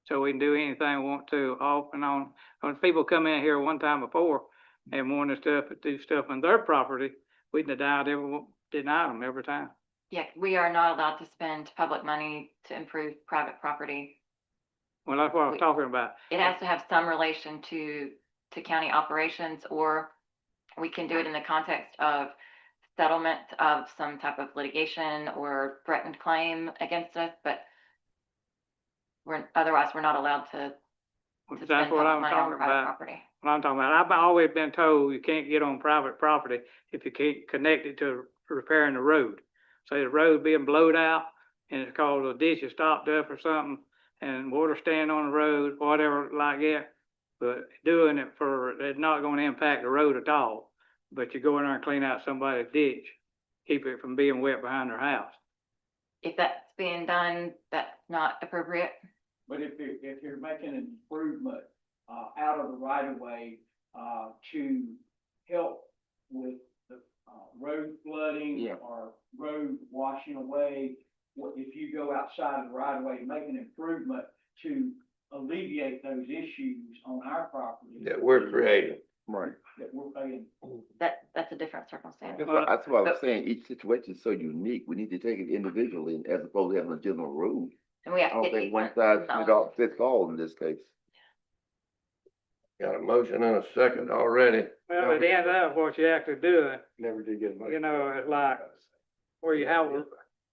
Speaker 11: so we can do anything we want to off and on. When people come in here one time before and want to do stuff on their property, we deny them every time.
Speaker 12: Yeah, we are not allowed to spend public money to improve private property.
Speaker 11: Well, that's what I'm
Speaker 12: We-
Speaker 11: talking about.
Speaker 12: It has to have some relation to county operations, or we can do it in the context of settlement of some type of litigation or threatened claim against us, but otherwise, we're not allowed to
Speaker 11: That's
Speaker 12: spend
Speaker 11: what
Speaker 12: public
Speaker 11: I'm
Speaker 12: money on
Speaker 11: talking
Speaker 12: private
Speaker 11: about.
Speaker 12: property.
Speaker 11: What I'm talking about, I've always been told you can't get on private property if you can't connect it to repairing the road. Say the road being blowed out and it's called a ditch is stopped up or something and water standing on the road, whatever like that. But doing it it's not gonna impact the road at all. But you go in there and clean out somebody's ditch, keep it from being wet behind their house.
Speaker 12: If that's being done, that's not appropriate.
Speaker 3: But if you're making an improvement, out of the right of way, to help with the, road flooding
Speaker 6: Yeah.
Speaker 3: or road washing away, if you go outside of the right of way, make an improvement to alleviate those issues on our property.
Speaker 2: That we're creating.
Speaker 6: right.
Speaker 3: That we're paying.
Speaker 12: That's a different circumstance.
Speaker 6: That's what I was saying, each situation is so unique, we need to take it individually as opposed to having a general rule.
Speaker 12: And we
Speaker 6: I
Speaker 12: have to
Speaker 6: don't
Speaker 12: get
Speaker 6: think one
Speaker 12: easements.
Speaker 6: size fits all, fits all in this case.
Speaker 2: Got a motion and a second already.
Speaker 11: Well, at the end of what you actually doing,
Speaker 1: Never did get much.
Speaker 11: you know, it's like where you have,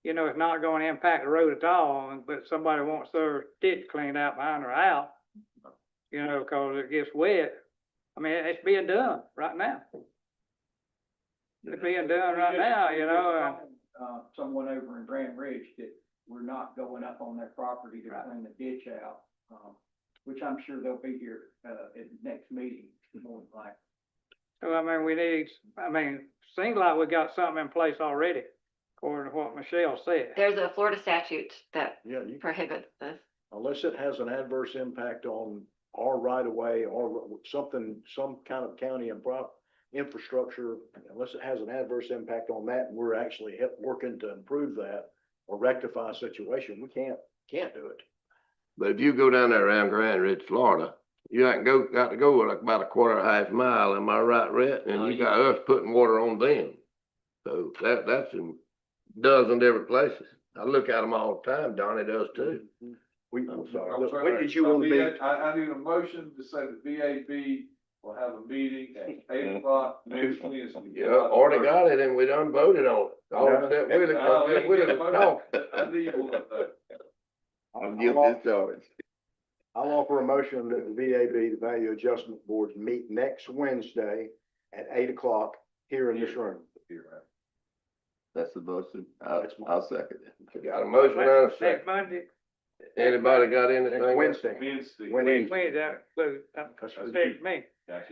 Speaker 11: you know, it's not gonna impact the road at all, but somebody wants their ditch cleaned out behind their house, you know, cause it gets wet. I mean, it's being done right now. It's being done right now, you know,
Speaker 3: Someone over in Grand Ridge that we're not going up on their property to clean the ditch out, which I'm sure they'll be here, at the next meeting, more than likely.
Speaker 11: so I mean, seems like we got something in place already, according to what Michelle said.
Speaker 12: There's a Florida statute that
Speaker 1: Yeah,
Speaker 12: prohibits this.
Speaker 1: unless it has an adverse impact on our right of way or something, some kind of county infrastructure, unless it has an adverse impact on that, and we're actually working to improve that or rectify a situation, we can't do it.
Speaker 2: But if you go down there around Grand Ridge, Florida, you ain't got to go like about a quarter, half mile, am I right, Rhett? And you got us putting water on them. So that's in dozens different places. I look at them all the time, Donnie does too. I'm sorry.
Speaker 1: When did you want to be?
Speaker 10: I need a motion to say the VAB will have a meeting at 8 o'clock next Wednesday.
Speaker 2: Yeah, already got it and we done voted on it. All except Willie, 'cause Willie was talking.
Speaker 10: I need one though.
Speaker 6: I'm guilty as charged.
Speaker 1: I'll offer a motion that the VAB, the Value Adjustment Board, meet next Wednesday at 8 o'clock here in this room.
Speaker 6: That's the motion, I'll second it.
Speaker 2: Got a motion and a
Speaker 11: Next
Speaker 2: second.
Speaker 11: Monday,
Speaker 2: Anybody got anything?
Speaker 1: Next Wednesday.
Speaker 10: Wednesday.
Speaker 11: Wednesday, that affects me,
Speaker 1: That's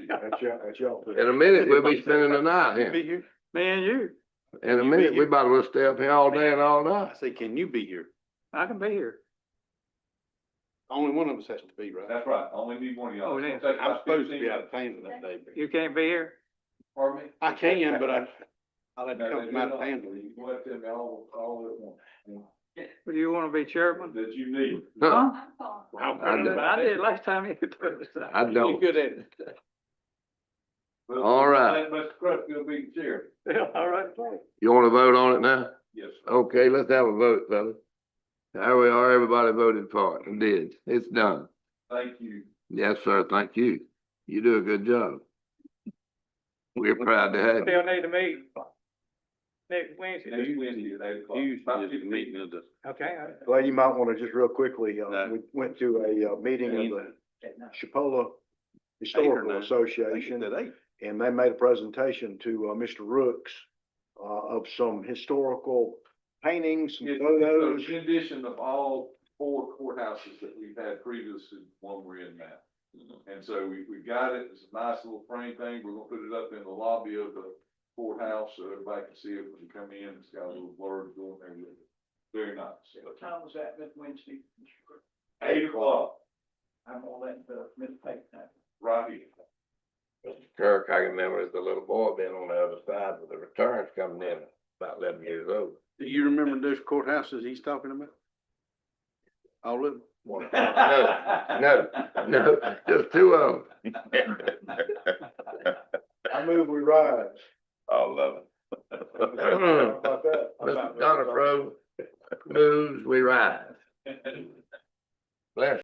Speaker 1: y'all.
Speaker 2: In a minute, we'll be spending the night here.
Speaker 5: here?
Speaker 11: me and you,
Speaker 2: In a minute, we about to stay up here all day and all night.
Speaker 5: say, can you be here?
Speaker 11: I can be here.
Speaker 5: Only one of us has to be, right?
Speaker 10: That's right, only need one of y'all.
Speaker 11: Oh,
Speaker 10: It's
Speaker 11: then.
Speaker 10: gonna take
Speaker 5: I'm
Speaker 10: about
Speaker 5: supposed to
Speaker 10: 15
Speaker 5: be out of town that day.
Speaker 11: You can't be here?
Speaker 10: Pardon me?
Speaker 5: I can, but I'll have to
Speaker 10: No,
Speaker 5: come
Speaker 10: they
Speaker 5: from
Speaker 10: do
Speaker 5: out of
Speaker 10: not.
Speaker 5: town.
Speaker 10: You can let them all at once,
Speaker 11: Do you wanna be chairman?
Speaker 10: that you need.
Speaker 2: Huh?
Speaker 11: I did last time you could do it.
Speaker 2: I
Speaker 5: You're
Speaker 2: don't.
Speaker 5: good at it.
Speaker 10: But
Speaker 2: All right.
Speaker 10: Let Mr. Crutchfield be the chair.
Speaker 11: Yeah, all right.
Speaker 2: You wanna vote on it now?
Speaker 10: Yes, sir.
Speaker 2: Okay, let's have a vote, fellas. There we are, everybody voted for it and did. It's done.
Speaker 10: Thank you.
Speaker 2: Yes, sir, thank you. You do a good job. We're proud to have you.
Speaker 11: Still need to meet next Wednesday.
Speaker 10: Next Wednesday at 8 o'clock.
Speaker 5: Usually
Speaker 10: About
Speaker 5: just a
Speaker 10: 15
Speaker 5: meeting of the,
Speaker 11: Okay.
Speaker 1: Well, you might wanna just real quickly,
Speaker 5: No.
Speaker 1: we went to a, meeting of the Chipola Historical
Speaker 5: nine.
Speaker 1: Association.
Speaker 5: at 8.
Speaker 1: And they made a presentation to, Mr. Rooks, of some historical paintings, some
Speaker 10: It's
Speaker 1: photos.
Speaker 10: a rendition of all 4 courthouses that we've had previously, the one we're in now. And so we got it, it's a nice little frame thing, we're gonna put it up in the lobby of the courthouse, so everybody can see it when you come in, it's got a little blurb going there with it. Very nice.
Speaker 3: What time was that, Miss Wednesday?
Speaker 10: 8 o'clock,
Speaker 3: I'm gonna let, Ms. Pate know.
Speaker 10: right here.
Speaker 2: Mr. Kirk, I remember as a little boy being on the other side with the returns coming in, about 11 years old.
Speaker 5: Do you remember those courthouses he's talking about? All of them?
Speaker 2: No, just 2 of them.
Speaker 1: I move we rise.
Speaker 2: All of
Speaker 1: How
Speaker 2: them.
Speaker 1: about that?
Speaker 2: Mr. Donifro moves, we rise. Bless